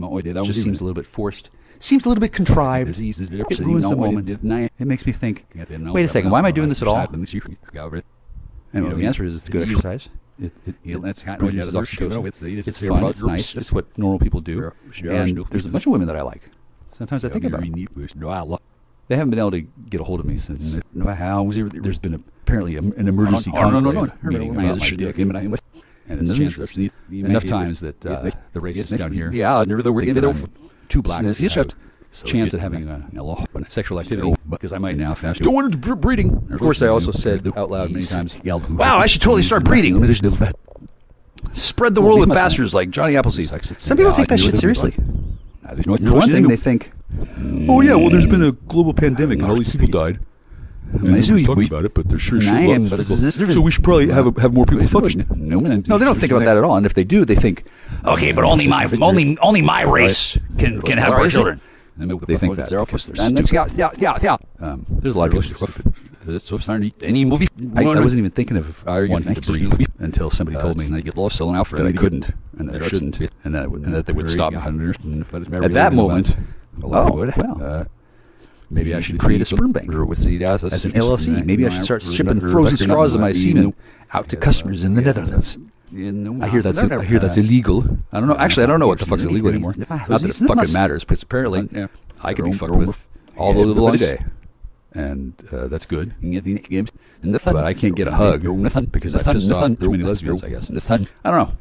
Speaker 6: just seems a little bit forced. Seems a little bit contrived. It ruins the moment. It makes me think, wait a second, why am I doing this at all? And the answer is it's good exercise. It's fun, it's nice, it's what normal people do. And there's a bunch of women that I like. Sometimes I think about it. They haven't been able to get a hold of me since there's been apparently an emergency conclave meeting about my dick. And it's chances enough times that the racists down here, they're too black. Chance at having a sexual activity because I might now fast. Don't want to breeding. And of course, I also said out loud many times, "Wow, I should totally start breeding. Spread the world with bastards like Johnny Appleseed." Some people take that shit seriously. There's one thing they think, "Oh yeah, well, there's been a global pandemic and all these people died." Nobody's talking about it, but there's sure shit. So we should probably have more people fucking. No, they don't think about that at all. And if they do, they think, "Okay, but only my race can have more children." They think that because they're stupid. There's a lot of people. Any movie. I wasn't even thinking of wanting to breed until somebody told me, and I get lost selling out for that I couldn't, and that I shouldn't, and that they would stop. At that moment, maybe I should create a sperm bank as an LLC. Maybe I should start shipping frozen straws of my semen out to customers in the Netherlands. I hear that's illegal. I don't know. Actually, I don't know what the fuck's illegal anymore. Not that it fucking matters, because apparently I can be fucked with all the long day, and that's good. But I can't get a hug because I pissed off too many lesbians, I guess. I don't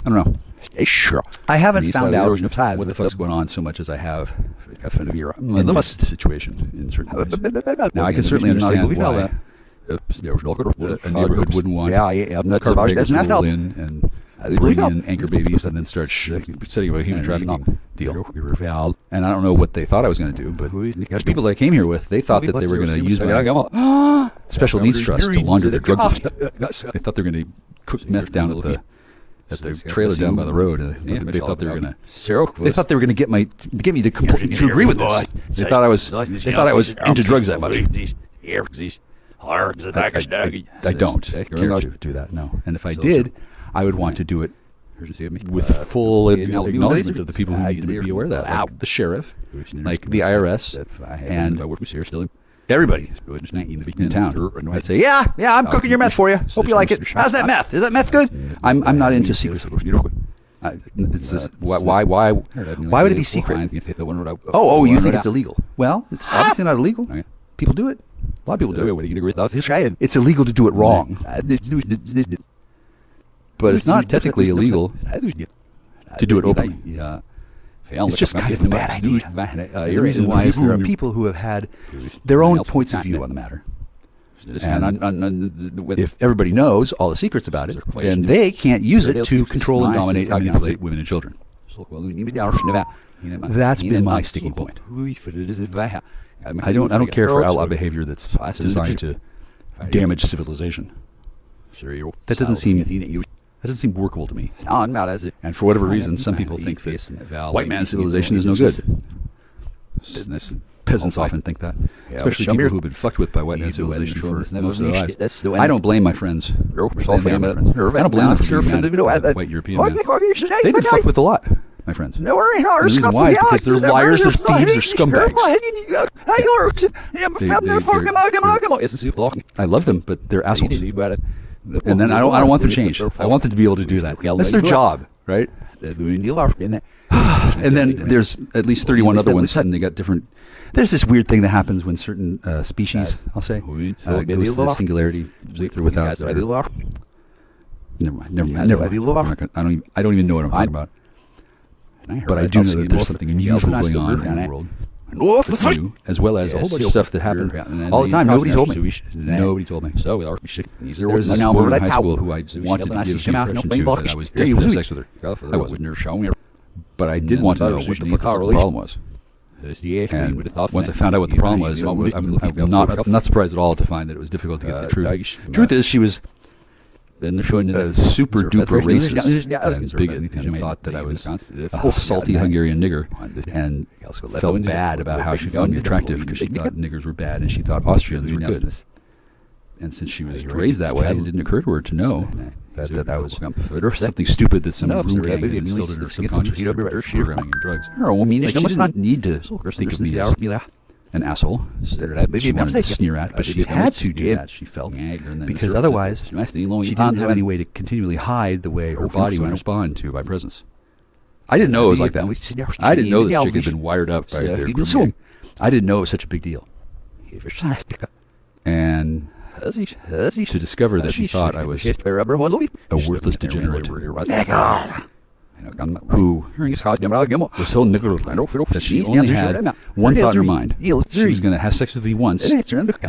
Speaker 6: know. I haven't found out what the fuck's going on so much as I have in this situation in certain ways. Now, I can certainly understand why a neighborhood wouldn't want carbon rule in and bring in anchor babies and then start setting up a human trafficking deal. And I don't know what they thought I was going to do, but people that I came here with, they thought that they were going to use my special needs trust to launder their drug money. They thought they were going to cook meth down at the trailer down by the road. They thought they were going to get me to agree with this. They thought I was into drugs that much. I don't care to do that, no. And if I did, I would want to do it with full acknowledgement of the people who need to be aware of that, like the sheriff, like the IRS, and everybody in town. I'd say, yeah, I'm cooking your meth for you. Hope you like it. How's that meth? Is that meth good? I'm not into secrecy. It's just, why would it be secret? Oh, you think it's illegal? Well, it's obviously not illegal. People do it. A lot of people do it. It's illegal to do it wrong. But it's not technically illegal to do it openly. It's just kind of a bad idea. The reason why is there are people who have had their own points of view on the matter. And if everybody knows all the secrets about it, then they can't use it to control and dominate and manipulate women and children. That's been my sticking point. I don't care for outlaw behavior that's designed to damage civilization. That doesn't seem workable to me. And for whatever reason, some people think that white man civilization is no good. Peasants often think that, especially people who've been fucked with by white man civilization for most of their lives. I don't blame my friends. I don't blame them for being white European men. They've been fucked with a lot. My friends. The reason why is because they're liars, they're thieves, they're scumbags. I love them, but they're assholes. And then I don't want them changed. I want them to be able to do that. That's their job, right? And then there's at least 31 other ones, and they got different. There's this weird thing that happens when certain species, I'll say, goes to the singularity without. Never mind. I don't even know what I'm talking about. But I do know that there's something unusual going on in the world, as well as a whole bunch of stuff that happened all the time. Nobody told me. Nobody told me. There was this woman in high school who I wanted to give information to, that I was desperate to have sex with her. I wasn't. But I did want to know what the fuck the problem was. And once I found out what the problem was, I'm not surprised at all to find that it was difficult to get the truth. Truth is, she was super duper racist and bigot, and thought that I was a salty Hungarian nigger, and felt bad about how she found me attractive because she thought niggers were bad and she thought Austrians were good. And since she was raised that way, it didn't occur to her to know that was something stupid that some room gang had instilled in her subconscious programming and drugs. She didn't need to think of me as an asshole she wanted to sneer at, but she had to do that, she felt, because otherwise she didn't have any way to continually hide the way her body would respond to my presence. I didn't know it was like that. I didn't know this chick had been wired up by their grooming. I didn't know it was such a big deal. And to discover that she thought I was a worthless degenerate who was she only had one thought in her mind. She was going to have sex with me once and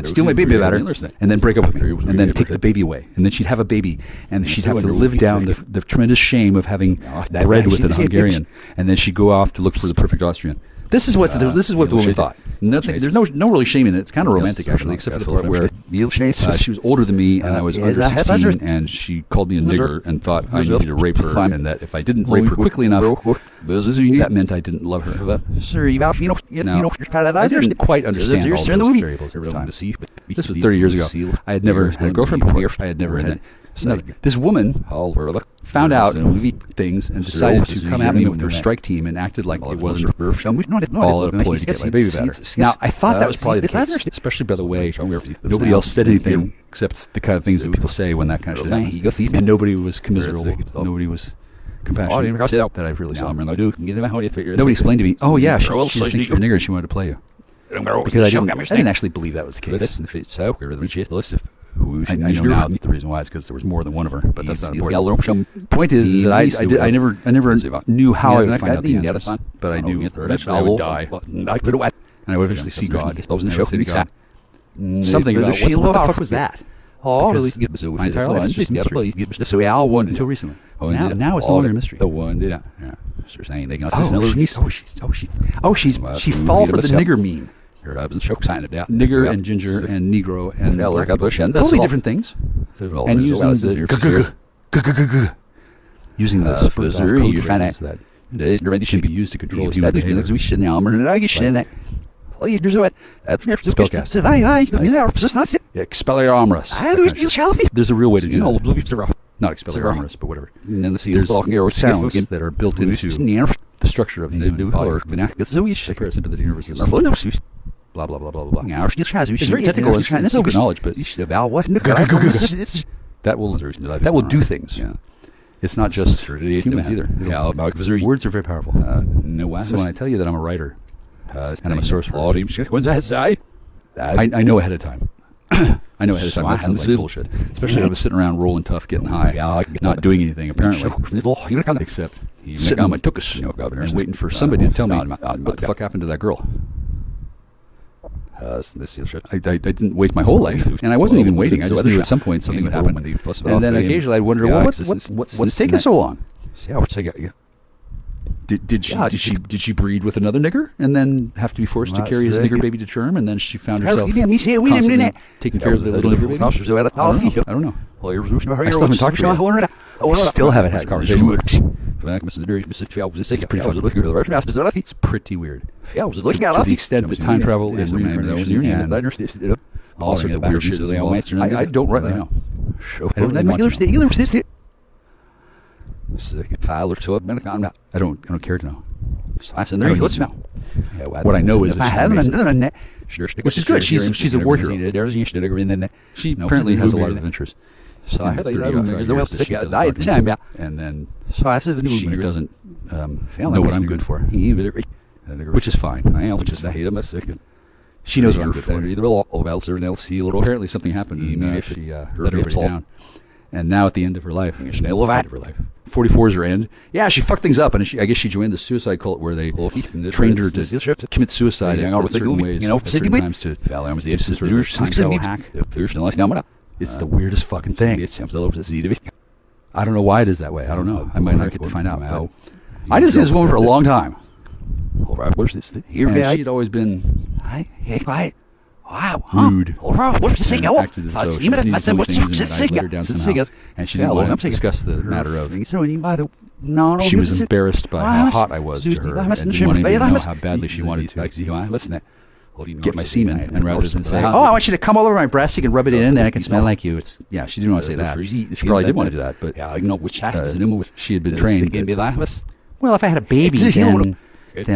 Speaker 6: steal my baby out her and then break up with me and then take the baby away. And then she'd have a baby and she'd have to live down the tremendous shame of having bred with a Hungarian. And then she'd go off to look for the perfect Austrian. This is what the woman thought. Nothing, there's no really shame in it. It's kind of romantic, actually, except for the part where she was older than me and I was under 16, and she called me a nigger and thought I needed to rape her, and that if I didn't rape her quickly enough, that meant I didn't love her. Now, I didn't quite understand all those variables every time. This was 30 years ago. I had never had a girlfriend before. I had never had this woman found out things and decided to come at me with her strike team and acted like it wasn't all a ploy to get my baby better. Now, I thought that was probably the case, especially by the way nobody else said anything except the kind of things that people say when that kind of shit happens. And nobody was commiserable. Nobody was compassionate that I really saw. Nobody explained to me, oh yeah, she just thinks you're a nigger and she wanted to play you. Because I didn't actually believe that was the case. I know now the reason why is because there was more than one of her, but that's not important. Point is that I never knew how I would find out the answers, but I knew eventually I would die, and I would eventually see God. Something about what the fuck was that? My entire life is just a mystery. Until recently. Now it's no longer a mystery. She fall for the nigger meme. Nigger and ginger and negro and totally different things. And using the spurs of code phrases that should be used to control human behavior. Expelliarmus. There's a real way to do that. Not expelliarmus, but whatever. There's sounds that are built into the structure of the human body. Parasympathetic nervous system. Blah blah blah blah blah. It's very technical. It's secret knowledge, but that will do things. Yeah. It's not just humans either. Words are very powerful. So when I tell you that I'm a writer and I'm a sorcerer, I know ahead of time. I know ahead of time. That sounds like bullshit. Especially when I was sitting around rolling tough, getting high, not doing anything apparently, except sitting on my tuchus and waiting for somebody to tell me what the fuck happened to that girl. I didn't wait my whole life, and I wasn't even waiting. I just knew at some point something would happen, and then occasionally I'd wonder, what's taking so long? Did she breed with another nigger and then have to be forced to carry his nigger baby to term, and then she found herself constantly taking care of the little nigger baby? I don't know. I still haven't talked to her. I still haven't had a conversation with her. It's pretty weird. To the extent that time travel is reincarnation and all sorts of weird shit. I don't rightly know. I don't care to know. What I know is that which is good. She's a war hero. She apparently has a lot of adventures. So I had 30 and then she doesn't know what I'm good for, which is fine. She knows what I'm good for. Apparently something happened and she let everybody down. And now at the end of her life, 44's her end. Yeah, she fucked things up, and I guess she joined the suicide cult where they trained her to commit suicide in certain ways at certain times to hack. It's the weirdest fucking thing. I don't know why it is that way. I don't know. I might not get to find out. I just see this woman for a long time. What's this? And she'd always been rude. Acted as though she needed to things and I'd let her down somehow. And she didn't want to discuss the matter of she was embarrassed by how hot I was to her and didn't want to know how badly she wanted to get my semen, and rather than say, "Oh, I want you to come all over my breast, you can rub it in, and I can smell like you." She didn't want to say that. She probably did want to do that, but she had been trained. Well, if I had a baby, then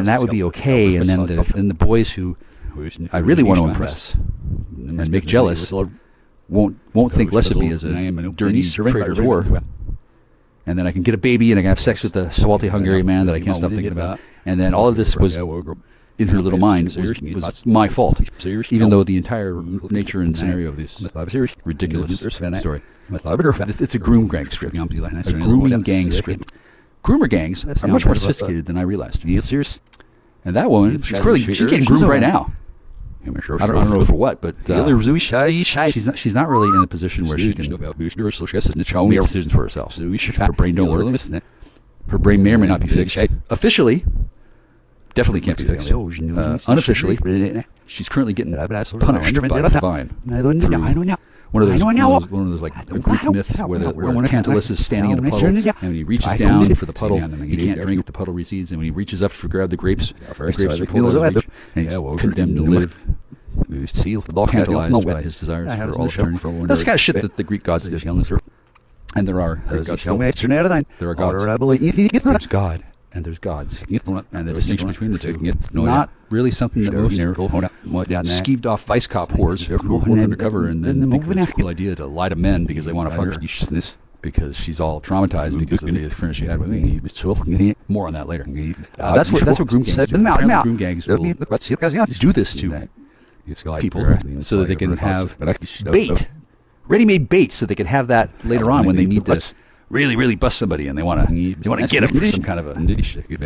Speaker 6: that would be okay, and then the boys who I really want to impress and make jealous won't think less of me as a dirty traitor whore. And then I can get a baby, and I can have sex with the salty Hungarian man that I can't stop thinking about. And then all of this was in her little mind was my fault, even though the entire nature and scenario of this ridiculous story. It's a groom gang script. A grooming gang script. Groomer gangs are much more sophisticated than I realized. And that woman, she's getting groomed right now. I don't know for what, but she's not really in a position where she can make decisions for herself. Her brain don't work. Her brain may or may not be fixed. Officially, definitely can't be fixed. Unofficially, she's currently getting punished by the fine. One of those like a Greek myth where Tantalus is standing in a puddle, and when he reaches down for the puddle, he can't drink. The puddle recedes, and when he reaches up to grab the grapes are pulled out of him, and he's condemned to live, tantalized by his desires for all eternity. That's the kind of shit that the Greek gods do. And there are gods. There's God. And there's gods. And the distinction between the two. Not really something that most skeeved off vice cop whores who are undercover and then think it's a cool idea to lie to men because they want to fuck her. Because she's all traumatized because of the experience she had with me. More on that later. That's what groom gangs do. Groom gangs will do this to people so that they can have bait. Ready-made bait so they can have that later on when they need to really bust somebody and they want to get him for some kind of a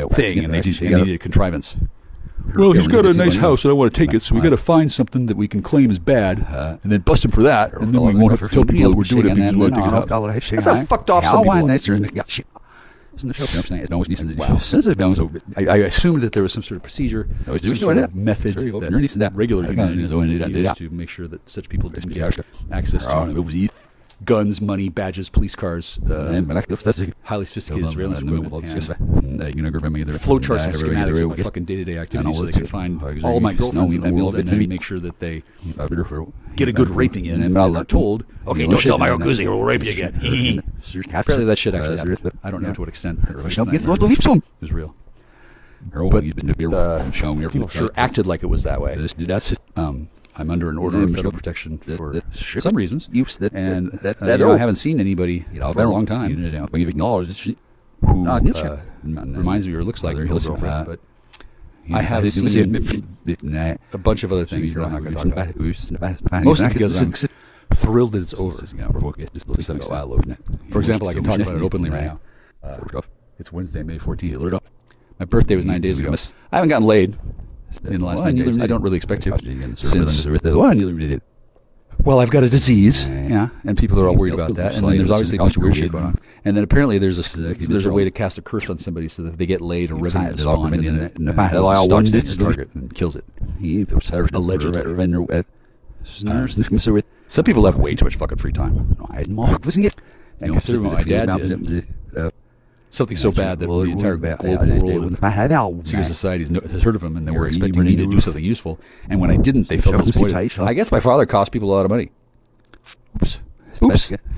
Speaker 6: thing and they need a contrivance. Well, he's got a nice house and I want to take it, so we got to find something that we can claim is bad and then bust him for that, and then we won't have to tell people that we're doing it because we want to take it out. That's how fucked off some people are. I assumed that there was some sort of procedure, some sort of method that regular used to make sure that such people didn't get access to guns, money, badges, police cars, that's a highly sophisticated surveillance equipment, flowcharts and schematics of my fucking day-to-day activities so they can find all my girlfriends in the world and then make sure that they get a good raping in, and they're told, okay, don't tell my Okuzi or we'll rape you again. Apparently that shit actually happened. I don't know to what extent it was real. But people sure acted like it was that way. I'm under an order of federal protection for some reasons, and I haven't seen anybody for a long time who reminds me or looks like her girlfriend, but I have seen a bunch of other things that I'm not going to talk about. Mostly because I'm thrilled that it's over. For example, I can talk about it openly right now. It's Wednesday, May 14th. My birthday was 9 days ago. I haven't gotten laid in the last 9 days. I don't really expect to, since well, I've got a disease, and people are all worried about that, and then there's obviously a bunch of weird shit going on, and then apparently there's a way to cast a curse on somebody so that if they get laid, a revenant is on, and then stalks its target and kills it. Allegedly. Some people have way too much fucking free time. And consider my dad did something so bad that the entire global world, secret society has heard of him, and they were expecting me to do something useful. And when I didn't, they felt disappointed. I guess my father cost people a lot of money. Oops.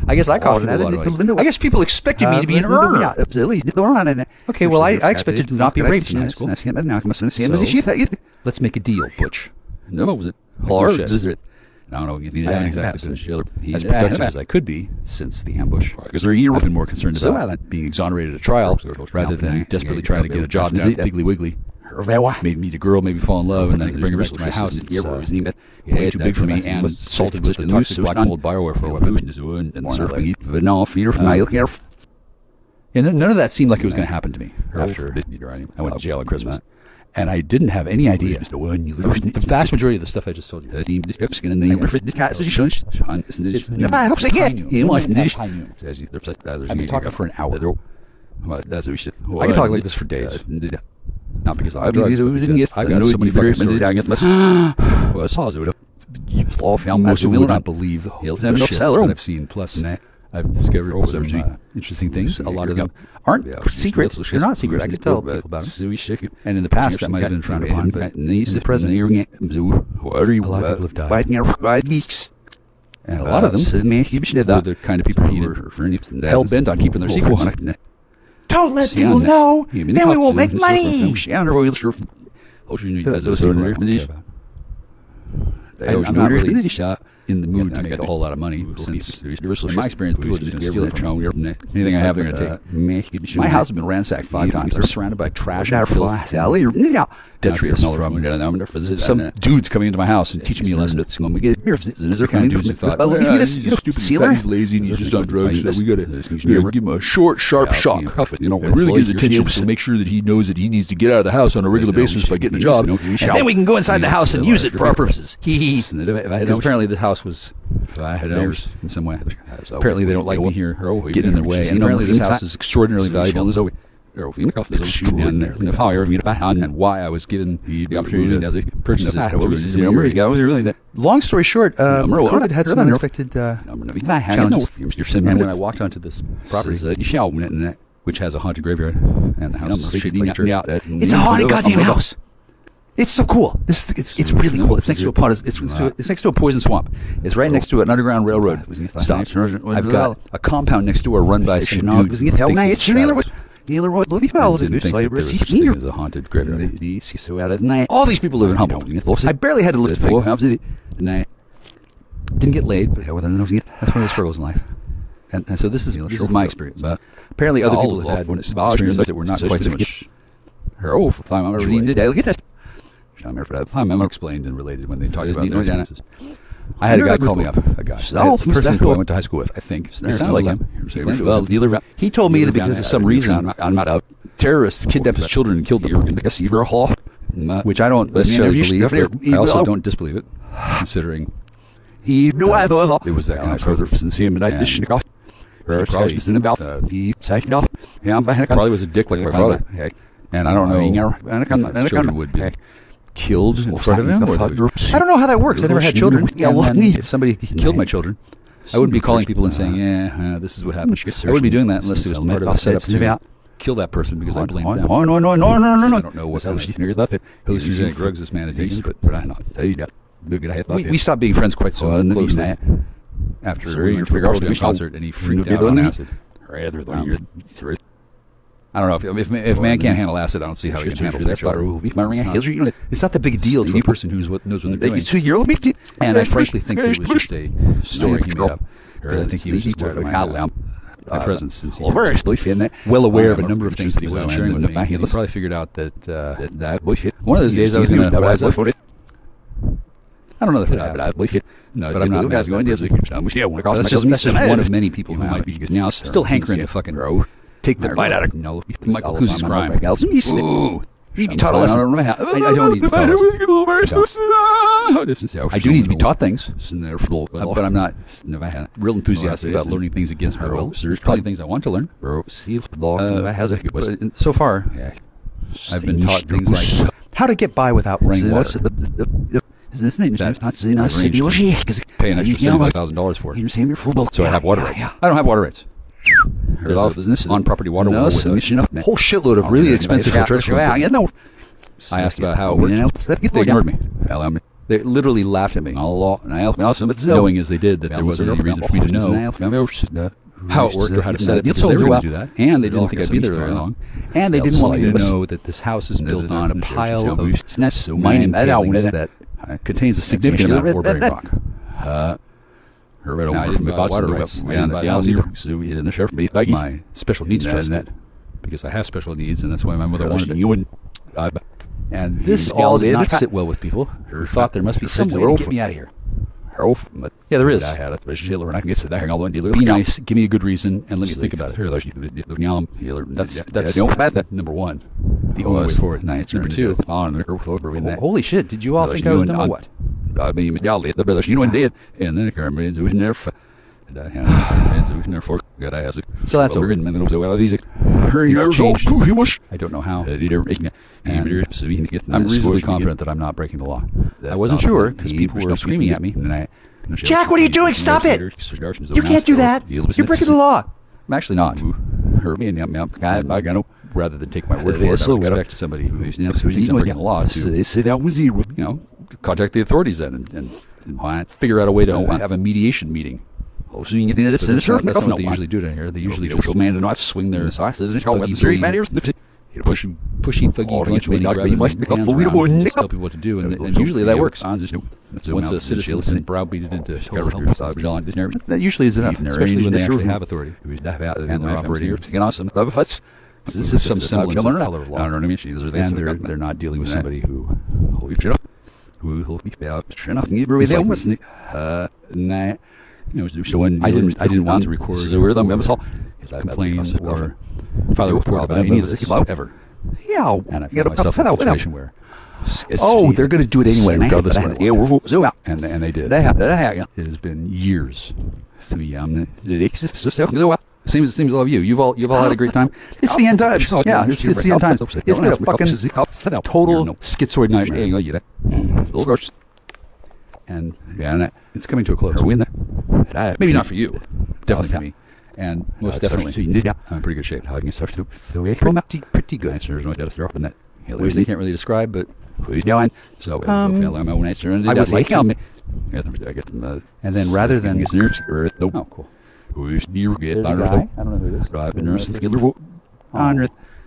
Speaker 6: I guess I cost people a lot of money. I guess people expected me to be an earner. Okay, well, I expected to not be raped in high school. Let's make a deal, Butch. No, was it? Bullshit. I don't know. I haven't exactly been as productive as I could be since the ambush. Because I've been more concerned about being exonerated at trial rather than desperately trying to get a job at Piggly Wiggly. Maybe meet a girl, maybe fall in love, and then bring her back to my house. It's way too big for me, and salted with the toxic black mold biowarfare weapon. And none of that seemed like it was going to happen to me after I went to jail at Christmas. And I didn't have any idea. The vast majority of the stuff I just told you. I mean, I've been talking for an hour. I can talk like this for days. Not because I'm drugs, I've got so many fucking stories. Most of you would not believe the shit that I've seen. Plus, I've discovered some interesting things. A lot of them aren't secret. They're not secret. I could tell people about them. And in the past, that might have been frowned upon. But the present, a lot of people have died. And a lot of them were the kind of people who were hell-bent on keeping their secrets.
Speaker 7: Don't let people know, then we won't make money.
Speaker 6: I'm not really in the mood to make a whole lot of money, since in my experience, people are just going to steal it from me. Anything I have, they're going to take. My house has been ransacked 5 times. They're surrounded by trash and filth. detritus from some dudes coming into my house and teaching me a lesson. Is there kind of dudes who thought, he's lazy and he's just on drugs, so we gotta give him a short, sharp shock. And really get his attention to make sure that he knows that he needs to get out of the house on a regular basis by getting a job. And then we can go inside the house and use it for our purposes. Because apparently the house was theirs in some way. Apparently they don't like me here getting in their way. And apparently this house is extraordinarily valuable. And why I was given the opportunity to purchase it. Long story short, COVID had some unexpected challenges. And when I walked onto this property, which has a haunted graveyard, and the house is
Speaker 7: It's a haunted goddamn house. It's so cool. It's really cool. It's next to a pond. It's next to a poison swamp. It's right next to an underground railroad stop. I've got a compound next door run by some dude. It's a haunted graveyard. All these people live in Humboldt. I barely had to lift a finger. Didn't get laid. That's one of the struggles in life. And so this is my experience. But apparently other people have had experiences that were not quite so much. I'm explained and related when they talk about their experiences. I had a guy call me up. A guy. The person who I went to high school with, I think. It sounded like him. He told me that because of some reason, I'm not a terrorist, kidnapped his children and killed them. Which I don't necessarily believe. But I also don't disbelieve it, considering it was that kind of stuff. Probably was a dick like my father. And I don't know, children would be killed in front of him. I don't know how that works. I never had children. If somebody killed my children, I wouldn't be calling people and saying, this is what happened. I wouldn't be doing that unless it was part of a setup to kill that person because I blame them. No. I don't know what's happening. Who's using drugs this man is, but I'm not. We stopped being friends quite so closely after your concert, and he freaked out on acid. I don't know if man can't handle acid. I don't see how he can handle that. It's not that big a deal to a person who knows what they're doing. And I frankly think it was just a story he made up. I think he was just my presence, since he was well aware of a number of things that he was sharing with me. He probably figured out that one of those days I was going to. I don't know if it happened. No, but I'm not going to. That's just one of many people who might be now still hankering to fucking take the bite out of Michael Kuz's crime. Ooh. You need to be taught a lesson. I don't need to be taught a lesson. I do need to be taught things, but I'm not real enthusiastic about learning things against my will. There's probably things I want to learn. But so far, I've been taught things like how to get by without running water. Paying extra $75,000 for it. So I have water rights. I don't have water rights. There's an on-property water well with a whole shitload of really expensive filtration. I asked about how it worked. They ignored me. They literally laughed at me, knowing as they did that there wasn't any reason for me to know how it worked or how to set it, because they were going to do that. And they didn't think I'd be there very long. And they didn't want me to know that this house is built on a pile of mining that contains a significant amount of ore-bearing rock. My special needs trust, because I have special needs, and that's why my mother wanted it. And this all did not sit well with people who thought there must be some way to get me out of here. Yeah, there is. Be nice, give me a good reason, and let me think about it. That's number one. The only way forward. Number two. Holy shit, did you all think I was dumb or what? And then so that's over. I don't know how. I'm reasonably confident that I'm not breaking the law. I wasn't sure because people were screaming at me. Jack, what are you doing? Stop it! You can't do that. You're breaking the law.
Speaker 6: I'm actually not. Rather than take my word for it, I would expect somebody who thinks I'm breaking the law to, contact the authorities then and figure out a way to have a mediation meeting. That's not what they usually do down here. They usually just not swing their pushy, thuggy, tell people what to do, and usually that works. Once a citizen isn't browbeaten into that usually is enough, especially when they actually have authority and they're operating. This is some semblance of color of law.
Speaker 7: I don't know what I mean.
Speaker 6: And they're not dealing with somebody who. I didn't want to record complain or file a report about any of this ever.
Speaker 7: Yeah,
Speaker 6: And I found myself in a situation where
Speaker 7: they're going to do it anyway, regardless of what it was.
Speaker 6: and they did.
Speaker 7: It
Speaker 6: It has been years. Seems all of you. You've all had a great time.
Speaker 7: It's the end times. Yeah, it's the end times. It's been a fucking total
Speaker 6: schizoid nightmare. And it's coming to a close. Maybe not for you. Definitely for me. And most definitely, I'm in pretty good shape. Pretty good. They can't really describe, but so I would like to. And then rather than oh, cool. I don't know who it is.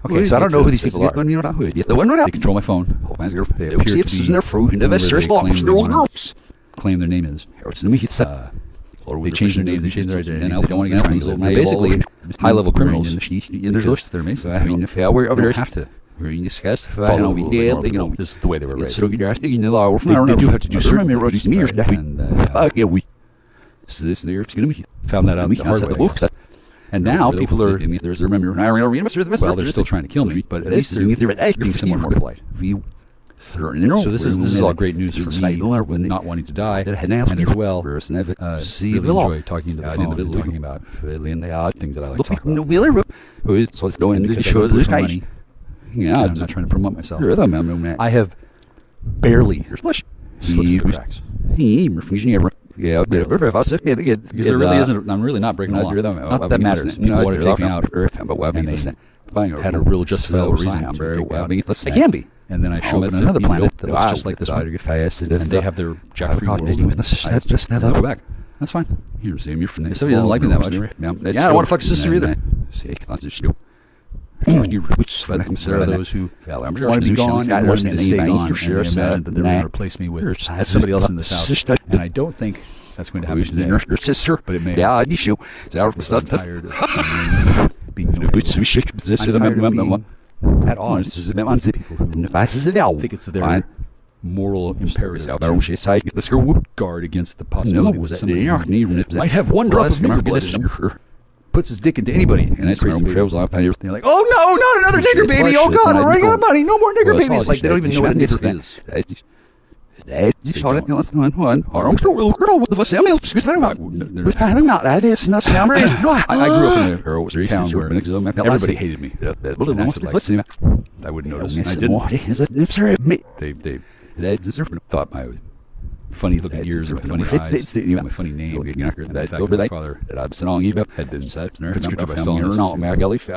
Speaker 7: Okay, so I don't know who these people are.
Speaker 6: They control my phone. They appear to claim their name is. They changed their name. They changed their identity. And now they don't want to get friends. They're basically high-level criminals. They're Masons. I mean, they don't have to. Follow this is the way they were raised. They do have to do certain and found that out the hard way. And now people are they're still trying to kill me, but at least they're being somewhat more polite. So this is all great news for me, not wanting to die, and as well, really enjoy talking to the phone and talking about things that I like to talk about. So it's going to show this money. Yeah, I'm not trying to promote myself. I have barely slipped through the cracks. Because there really isn't. I'm really not breaking the law. Not that that matters. People want to take me out, and they had a real justifiable reason to. They can be. And then I show up on another planet that looks just like this one, and they have their Jack world. I go back. That's fine. You're saying you're from there. Somebody doesn't like me that much. Yeah, I don't want to fuck sister either. But consider those who want to be gone and want me to stay gone, and they imagine that they're going to replace me with somebody else in this house. And I don't think that's going to happen today. But it may. Yeah, I'm tired of being at all. It's just people who think it's their moral imperative to guard against the possibility that somebody might have one drop of nigger blood puts his dick into anybody, and that's crazy. They're like, oh no, not another nigger baby! Oh God, we're running out of money. No more nigger babies. Like they don't even know what a nigger is. I grew up in a town where everybody hated me. I wouldn't notice. I didn't. They thought my funny-looking ears and funny eyes, my funny name, the fact that my father had been conscripted by Stalin,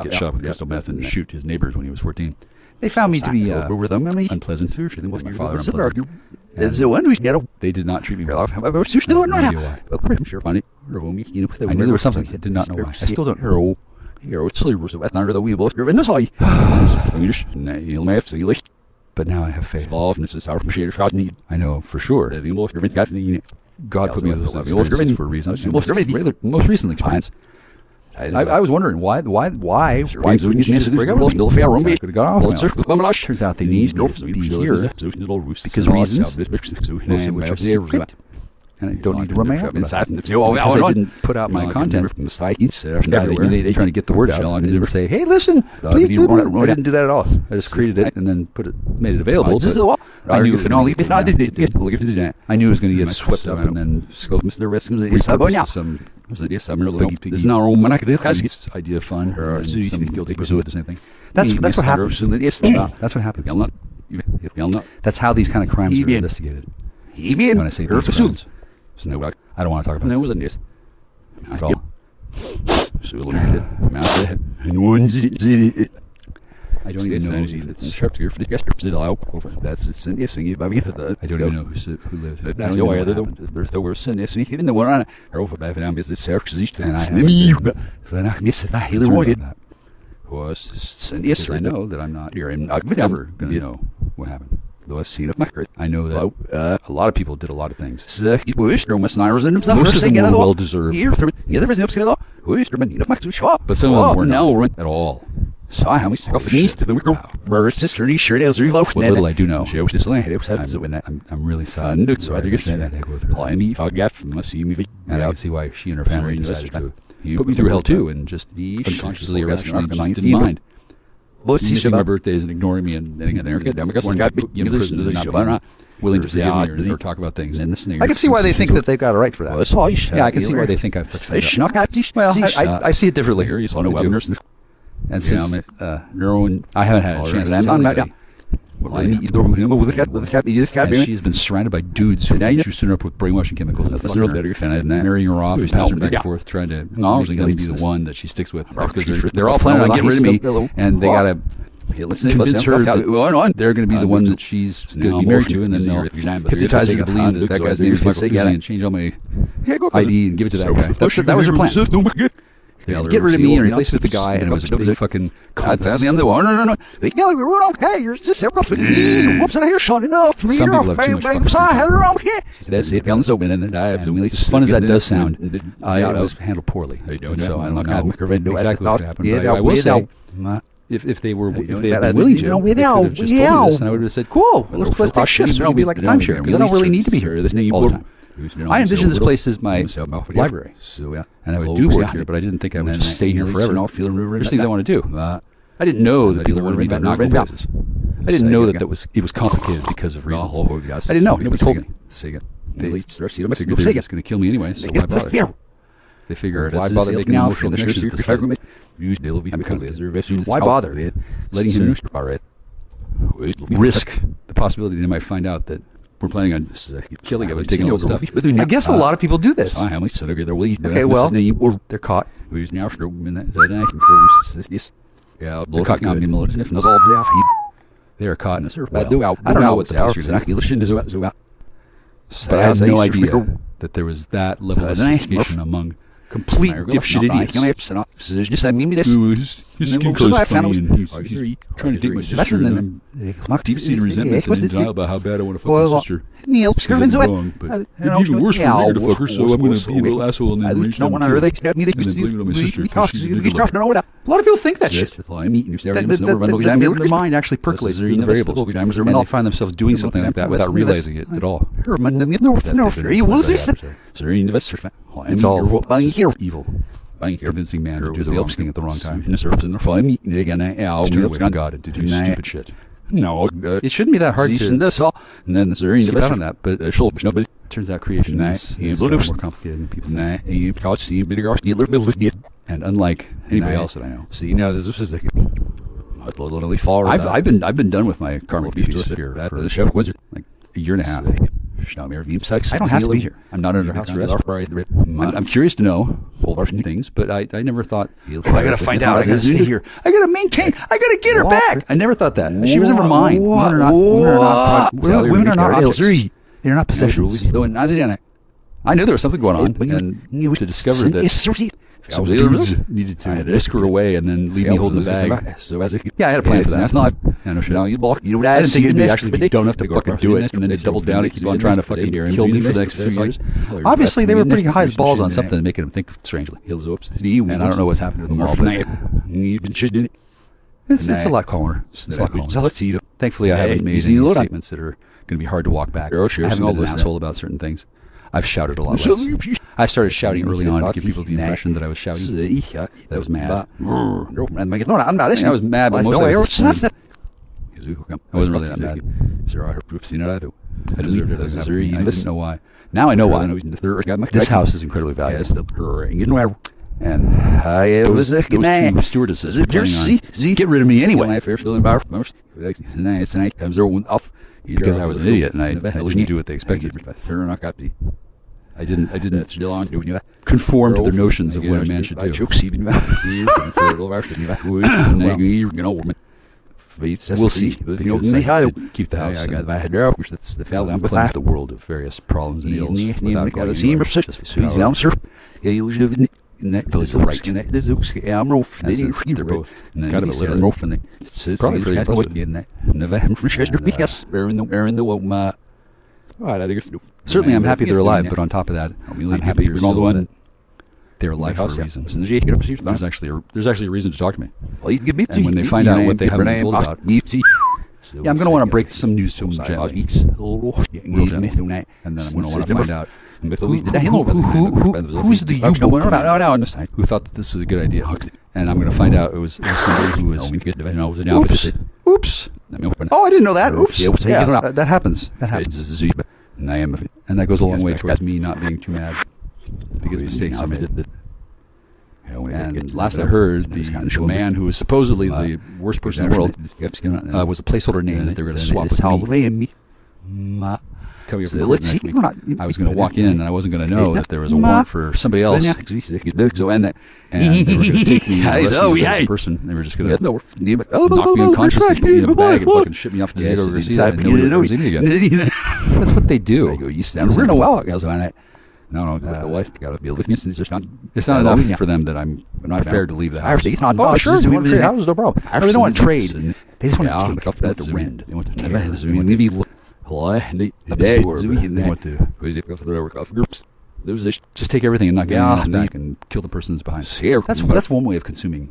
Speaker 6: get shot with crystal meth and shoot his neighbors when he was 14. They found me to be unpleasant. My father unpleasant. They did not treat me well. I knew there was something. I did not know why. I still don't know. But now I have faith. I know for sure. God put me in those experiences for a reason. Most recent experience. I was wondering why turns out they need me to be here because reasons. And I don't need to remember because I didn't put out my content. They trying to get the word out and didn't say, hey, listen, please do it. I didn't do that at all. I just created it and then made it available. I knew it was going to get swept up and then this idea of fun or some guilty person with the same thing. That's what happens. That's what happens. That's how these kind of crimes are investigated. When I say these crimes. I don't want to talk about it. At all. I don't even know if it's sharp to your that's it's I don't even know who lived. That's why there were even the one on I know that I'm not here. I'm never going to know what happened. I know that a lot of people did a lot of things. Most of them were well-deserved. But some of them were not at all.
Speaker 7: So I was off the east to the bird sister sure it was real.
Speaker 6: What little I do know,
Speaker 7: I'm
Speaker 6: really sad.
Speaker 7: So I think it's
Speaker 6: and I can see why she and her family decided to put me through hell too, and just unconsciously, irrationally, just didn't mind. Missing my birthdays and ignoring me, and then not willing to forgive me or talk about things.
Speaker 7: I can see why they think that they've got a right for that.
Speaker 6: Yeah, I can see why they think I've fixed it.
Speaker 7: Well, I see it differently here.
Speaker 6: And since I haven't had a chance to and she's been surrounded by dudes who juicing her up with brainwashing chemicals and marrying her off and bouncing back and forth, trying to usually going to be the one that she sticks with, because they're all planning on getting rid of me, and they got to convince her that they're going to be the one that she's going to be married to, and then they'll hypnotize her to believe that guy's name is Michael Pussy and change all my ID and give it to that guy.
Speaker 7: That was her plan.
Speaker 6: Get rid of me and replace it with the guy, and it was a big fucking contest.
Speaker 7: No. Yeah, we were okay. You're just everything. Whoops, I hear shot enough.
Speaker 6: Some people have too much
Speaker 7: That's it. Guns open, and
Speaker 6: as fun as that does sound, I was handled poorly. So I don't know exactly what's going to happen. But I will say, if they were willing to, they could have just told me this, and I would have said, "Cool, let's take shifts. It'll be like a timeshare because I don't really need to be here all the time." I envision this place as my library, and I would do work here, but I didn't think I would just stay here forever. There's things I want to do. I didn't know that people wanted me to knock places. I didn't know that it was complicated because of reasons. I didn't know. Nobody told me. They're just going to kill me anyway, so why bother? They figure, why bother making emotional connections?
Speaker 7: Why bother?
Speaker 6: Letting him risk the possibility they might find out that we're planning on killing him and taking all the stuff.
Speaker 7: I guess a lot of people do this.
Speaker 6: Okay,
Speaker 7: well, they're caught.
Speaker 6: Yeah, they're caught in the they are caught in a well, I don't know what's the but I had no idea that there was that level of sophistication among complete dipshit idiots. His skin color's funny, and he's trying to date my sister, and I'm deep-seated resentment and denial about how bad I want to fuck my sister. It's wrong, but it'd be even worse for a nigger to fuck her, so I'm going to be a little asshole and then arrange them to kill her, and then blame it on my sister because she's a nigger lover.
Speaker 7: A lot of people think that shit.
Speaker 6: Their mind actually percolates through the variables, and they find themselves doing something like that without realizing it at all. It's all evil. Convincing man to do the wrong thing at the wrong time. To God and to do stupid shit. No, it shouldn't be that hard to and then skip out on that, but it turns out creation is more complicated than people think. And unlike anybody else that I know.
Speaker 7: See, now this is
Speaker 6: I've been done with my karma abuse here at the show Wizard like a year and a half. I don't have to be here. I'm not under house arrest. I'm curious to know whole bunch of things, but I never thought.
Speaker 7: I gotta find out. I gotta stay here. I gotta maintain. I gotta get her back.
Speaker 6: I never thought that. She was never mine. Women are not objects. They're not possessions. I knew there was something going on, and to discover that some dudes needed to whisk her away and then leave me holding the bag. Yeah, I had a plan for that. That's not. I didn't think it'd actually be dumb enough to fucking do it, and then they doubled down and keep on trying to fucking kill me for the next few years.
Speaker 7: Obviously, they were pretty high balls on something
Speaker 6: and making them think strangely. And I don't know what's happened to them all. It's a lot calmer. Thankfully, I haven't made any statements that are going to be hard to walk back. I haven't been an asshole about certain things. I've shouted a lot less. I started shouting early on to give people the impression that I was shouting. That I was mad.
Speaker 7: I'm not listening.
Speaker 6: I was mad, but mostly I wasn't really that mad. I deserved it. I didn't know why. Now I know why. This house is incredibly valuable. And it was those two stewardesses get rid of me anyway. Because I was an idiot and I didn't do what they expected. I didn't conform to their notions of what a man should do. We'll see. Keep the house and cleanse the world of various problems and ills without going anywhere. They're both kind of a living roof, and it's probably pretty close to being that. Certainly, I'm happy they're alive, but on top of that, I'm happy you're the one They're alive for a reason.
Speaker 7: There's
Speaker 6: There's actually a reason to talk to me.
Speaker 7: And
Speaker 6: when they find out what they haven't been told about, yeah, I'm going to want to break some news to them gently. And then I'm going to want to find out who's the you who thought that this was a good idea. And I'm going to find out it was somebody who was the opposite.
Speaker 7: Oops. Oh, I didn't know that. Oops.
Speaker 6: Yeah, that happens. That happens. And that goes a long way towards me not being too mad because mistakes are made. And last I heard, the man who was supposedly the worst person in the world was a placeholder name that they were going to swap with me. Coming up from the next week. I was going to walk in and I wasn't going to know that there was a warrant for somebody else. And they were going to take me and person. They were just going to knock me unconscious and put me in a bag and fucking ship me off to zero and never see me again. That's what they do.
Speaker 7: We're in a well.
Speaker 6: No, the wife got to be looking. It's not enough for them that I'm not prepared to leave the house.
Speaker 7: Oh, sure. They want to trade houses, no problem. They don't want to trade. They just want to take
Speaker 6: that's
Speaker 7: the rent.
Speaker 6: They want to take just take everything and knock it back and kill the person's behind. That's one way of consuming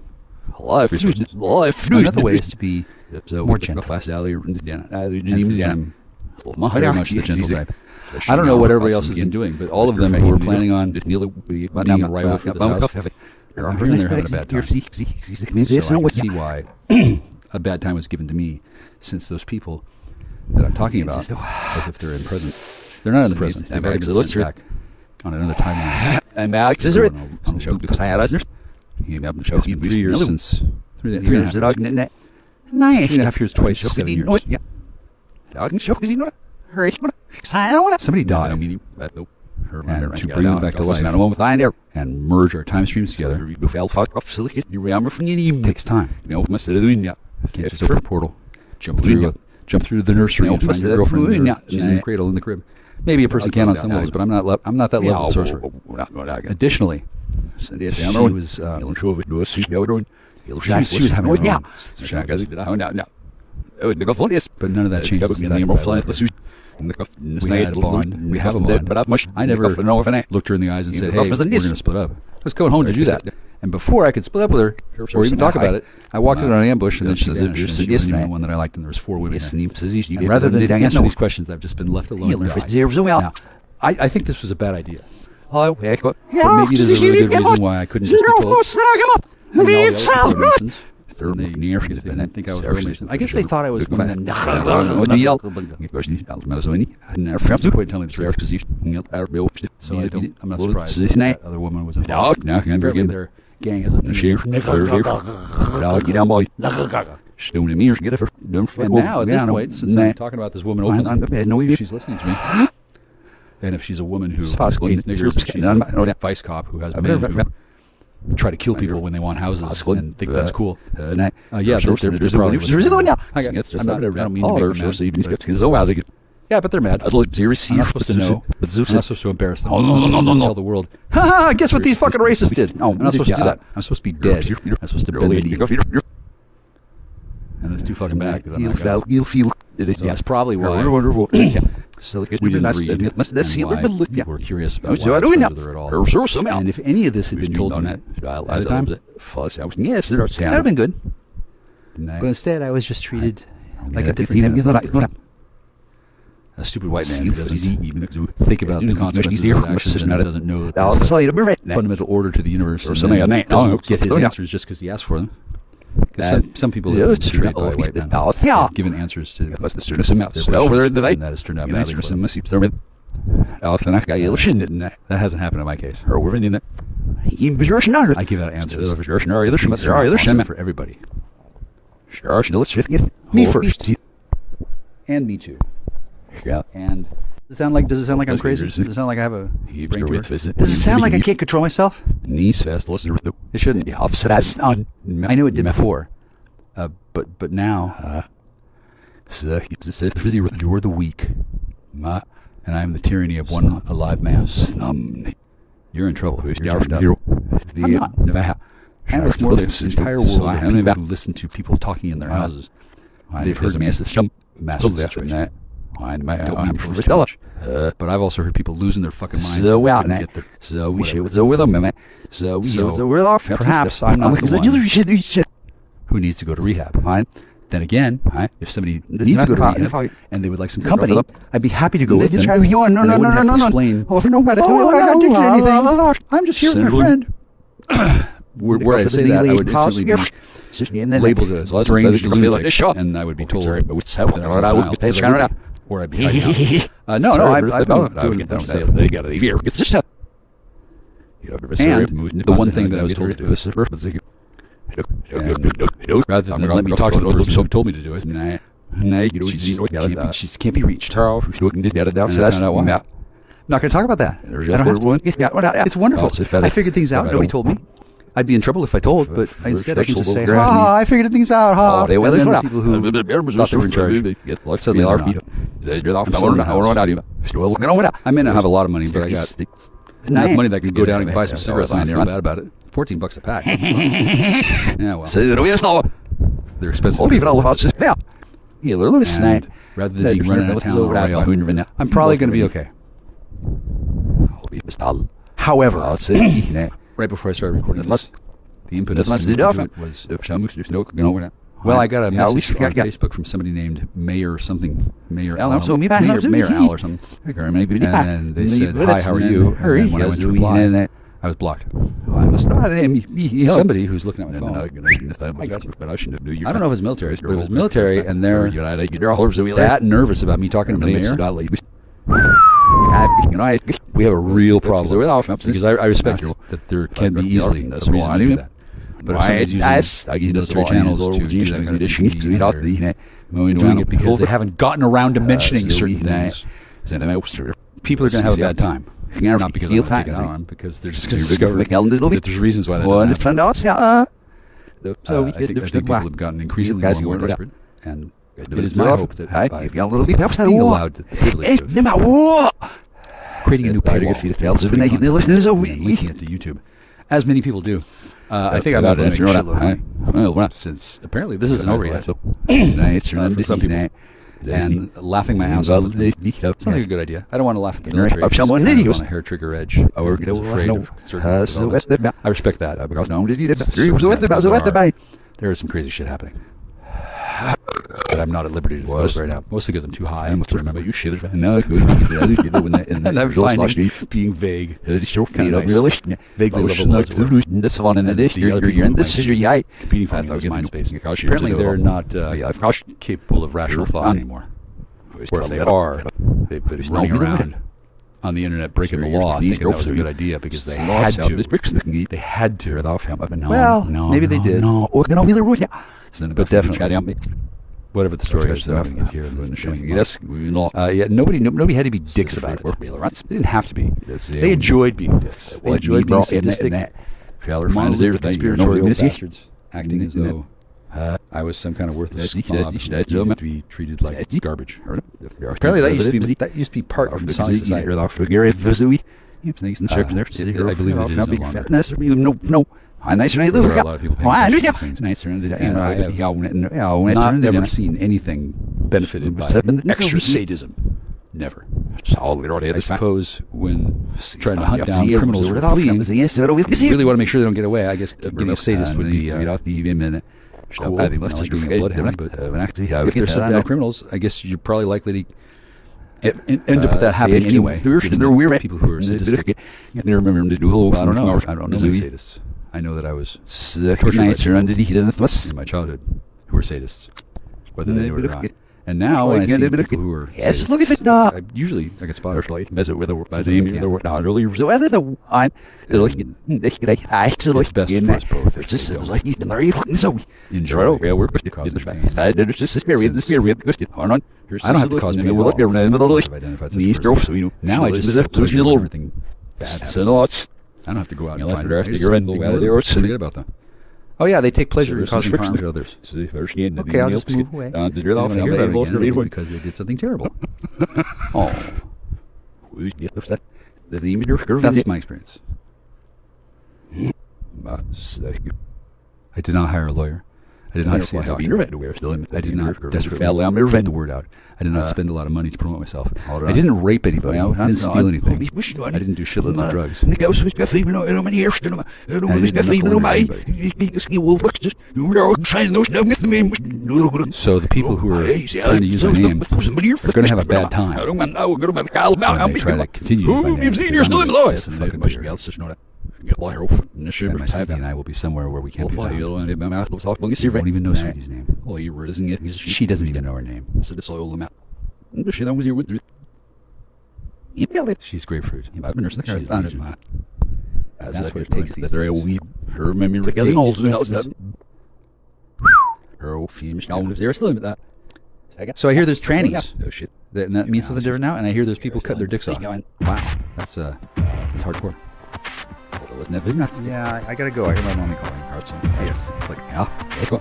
Speaker 6: life. Another way is to be more gentle. Very much the gentle type. I don't know what everybody else has been doing, but all of them who were planning on being a rival for the house, they're having a bad time. So I can see why a bad time was given to me, since those people that I'm talking about, as if they're in present. They're not in the present. They've actually sent back on another timeline.
Speaker 7: And Alex, is it?
Speaker 6: On the show, because I had us. It's been 3 years since. 3.5 years, twice, 7 years. Somebody died. And to bring them back to life and merge our time streams together takes time. Can't just open a portal, jump through the nursery and find your girlfriend. She's in the cradle in the crib. Maybe a person can on some levels, but I'm not that level of sorcerer. Additionally, she was having her own. But none of that changes. We had a bond. We have a bond. I never looked her in the eyes and said, "Hey, we're going to split up." Let's go home to do that. And before I could split up with her or even talk about it, I walked in on an ambush, and then she vanished. She was the only one that I liked, and there was 4 women there. And rather than answer these questions, I've just been left alone. Now, I think this was a bad idea. But maybe there's a really good reason why I couldn't just be told. I think I was I guess they thought I was one of them. Quit telling the truth. So I'm not surprised that other woman was involved. Their gang has a And now at this point, since I'm talking about this woman openly, she's listening to me. And if she's a woman who hates niggers, she's a vice cop who has men who try to kill people when they want houses and think that's cool. Yeah, there's probably I don't mean to make them mad. Yeah, but they're mad. I'm not supposed to know. I'm not supposed to embarrass them. I'm supposed to tell the world. Ha! Guess what these fucking racists did? No, I'm not supposed to do that. I'm supposed to be dead. I'm supposed to bend the knee. And it's too fucking bad. That's probably why. We didn't read, and why people were curious about why they're at all. And if any of this had been told me at the time, yes, that would have been good. But instead, I was just treated like a different a stupid white man who doesn't even think about the consequences of his actions and doesn't know that there's a fundamental order to the universe, or something doesn't get his answers just because he asked for them. Some people have been treated by white men, given answers to their questions, and that has turned out badly for them. That hasn't happened in my case. I give out answers for everybody. Me first. And me too. And does it sound like I'm crazy? Does it sound like I have a brain tumor? Does it sound like I can't control myself? It shouldn't. I knew it did before. But now, you're the weak, and I am the tyranny of one alive man. You're in trouble. I'm not. And what's more, this entire world of people who listen to people talking in their houses. They've heard massive situation.
Speaker 7: Fine,
Speaker 6: don't mean for much. But I've also heard people losing their fucking minds.
Speaker 7: So
Speaker 6: because they
Speaker 7: well,
Speaker 6: couldn't
Speaker 7: now,
Speaker 6: get their
Speaker 7: so we should
Speaker 6: whatever.
Speaker 7: so with them, man. So we
Speaker 6: So,
Speaker 7: so we're off.
Speaker 6: perhaps I'm not the one
Speaker 7: one.
Speaker 6: who needs to go to rehab.
Speaker 7: Fine.
Speaker 6: Then again,
Speaker 7: Fine.
Speaker 6: if somebody
Speaker 7: This
Speaker 6: needs
Speaker 7: is
Speaker 6: to go to
Speaker 7: not-
Speaker 6: rehab
Speaker 7: if I-
Speaker 6: and they would like some
Speaker 7: Go
Speaker 6: company,
Speaker 7: to
Speaker 6: I'd be happy to go with them.
Speaker 7: No,
Speaker 6: And I wouldn't have to explain.
Speaker 7: Oh, for no matter.
Speaker 6: I'm just here with my
Speaker 7: Senator
Speaker 6: friend. Where I say that, I would instantly be labeled as deranged lunatic, and I would be told that I was denial, or I'd be hiding out. No, I've been doing it stuff. And the one thing that I was told to do is, rather than let me talk to the person who told me to do it, she can't be reached. And I found out why. Not going to talk about that. I don't have to. It's wonderful. I figured things out. Nobody told me. I'd be in trouble if I told, but instead I can just say, ha, I figured things out, ha. And then the people who thought they were in charge suddenly are not. I may not have a lot of money, but I got enough money that I could go down and buy some cigarettes and I feel bad about it. $14 a pack. Yeah, well. They're expensive. And rather than be running out of town on a rail, I'm probably going to be okay. However, right before I started recording this, the impetus to do it was, well, I got a message on Facebook from somebody named Mayor something, Mayor Al or something. And then they said, hi, how are you? And then when I went to reply, I was blocked. Somebody who's looking at my phone. I don't know if it's military, but it was military, and they're that nervous about me talking to the mayor. We have a real problem because I respect that there can be easily a reason to do that. But if somebody's using military channels to do that kind of thing, they're doing it because they haven't gotten around to mentioning certain things. People are going to have a bad time. Not because I'm taking it on, because they're just going to discover that there's reasons why that doesn't happen. I think people have gotten increasingly more desperate, and it is my hope that by being allowed the privilege of creating a new paywall and linking it to YouTube, as many people do. I think I'm not going to make a shitload of money, since apparently this isn't over yet. For some people. And laughing my ass off sounds like a good idea. I don't want to laugh at the military. It's just kind of on a hair trigger edge. Or afraid of certain I respect that. There is some crazy shit happening that I'm not at liberty to discuss right now. Mostly because I'm too high to remember. You shit. No, and I'm finding being vague. Kind of nice. Vaguely level. This one and this. You're in this. You're competing for me in mind space. Apparently, they're not capable of rational thought anymore. Or if they are, they've been running around on the internet breaking the law, thinking that was a good idea because they had to. They had to. Well, maybe they did. But definitely, whatever the story is, here in the show. Nobody had to be dicks about it. They didn't have to be. They enjoyed being dicks. They enjoyed being sadistic, monolithic, conspiratorial bastards, acting as though I was some kind of worthless slob to be treated like garbage. Apparently, that used to be part of the society. I believe it is no longer. I've not ever seen anything benefited by extra sadism. Never. I suppose when trying to hunt down criminals who are fleeing, you really want to make sure they don't get away. I guess being a sadist would be cool. Let's just being a bloodhound. But if there's some criminals, I guess you're probably likely to end up with that happening anyway. There are weird people who are sadistic. I don't know. I don't know many sadists. I know that I was tortured in my childhood who were sadists, whether they knew it or not. And now when I see people who are sadists, usually I get spotted by the it's best for us both. Enjoy. I don't have to cause pain at all. Now I just everything bad. I don't have to go out and find forget about them. Oh yeah, they take pleasure in causing harm to others. Okay, I'll just move away. Because they did something terrible. Oh. That's my experience. I did not hire a lawyer. I did not see a doctor. I did not desperately get the word out. I did not spend a lot of money to promote myself. I didn't rape anybody. I didn't steal anything. I didn't do shitloads of drugs. I didn't do nothing. So the people who are trying to use my name are going to have a bad time. And they try to continue to use my name. And Sweetie and I will be somewhere where we can't be found. You don't even know Sweetie's name. She doesn't even know her name. She's grapefruit. She's Legion. That's what it takes these days. So I hear there's trannies. Oh shit! That means something different now. And I hear there's people cut their dicks off. Wow, that's hardcore. Yeah, I gotta go. I hear my mommy calling. See ya. Like, yeah, let's go.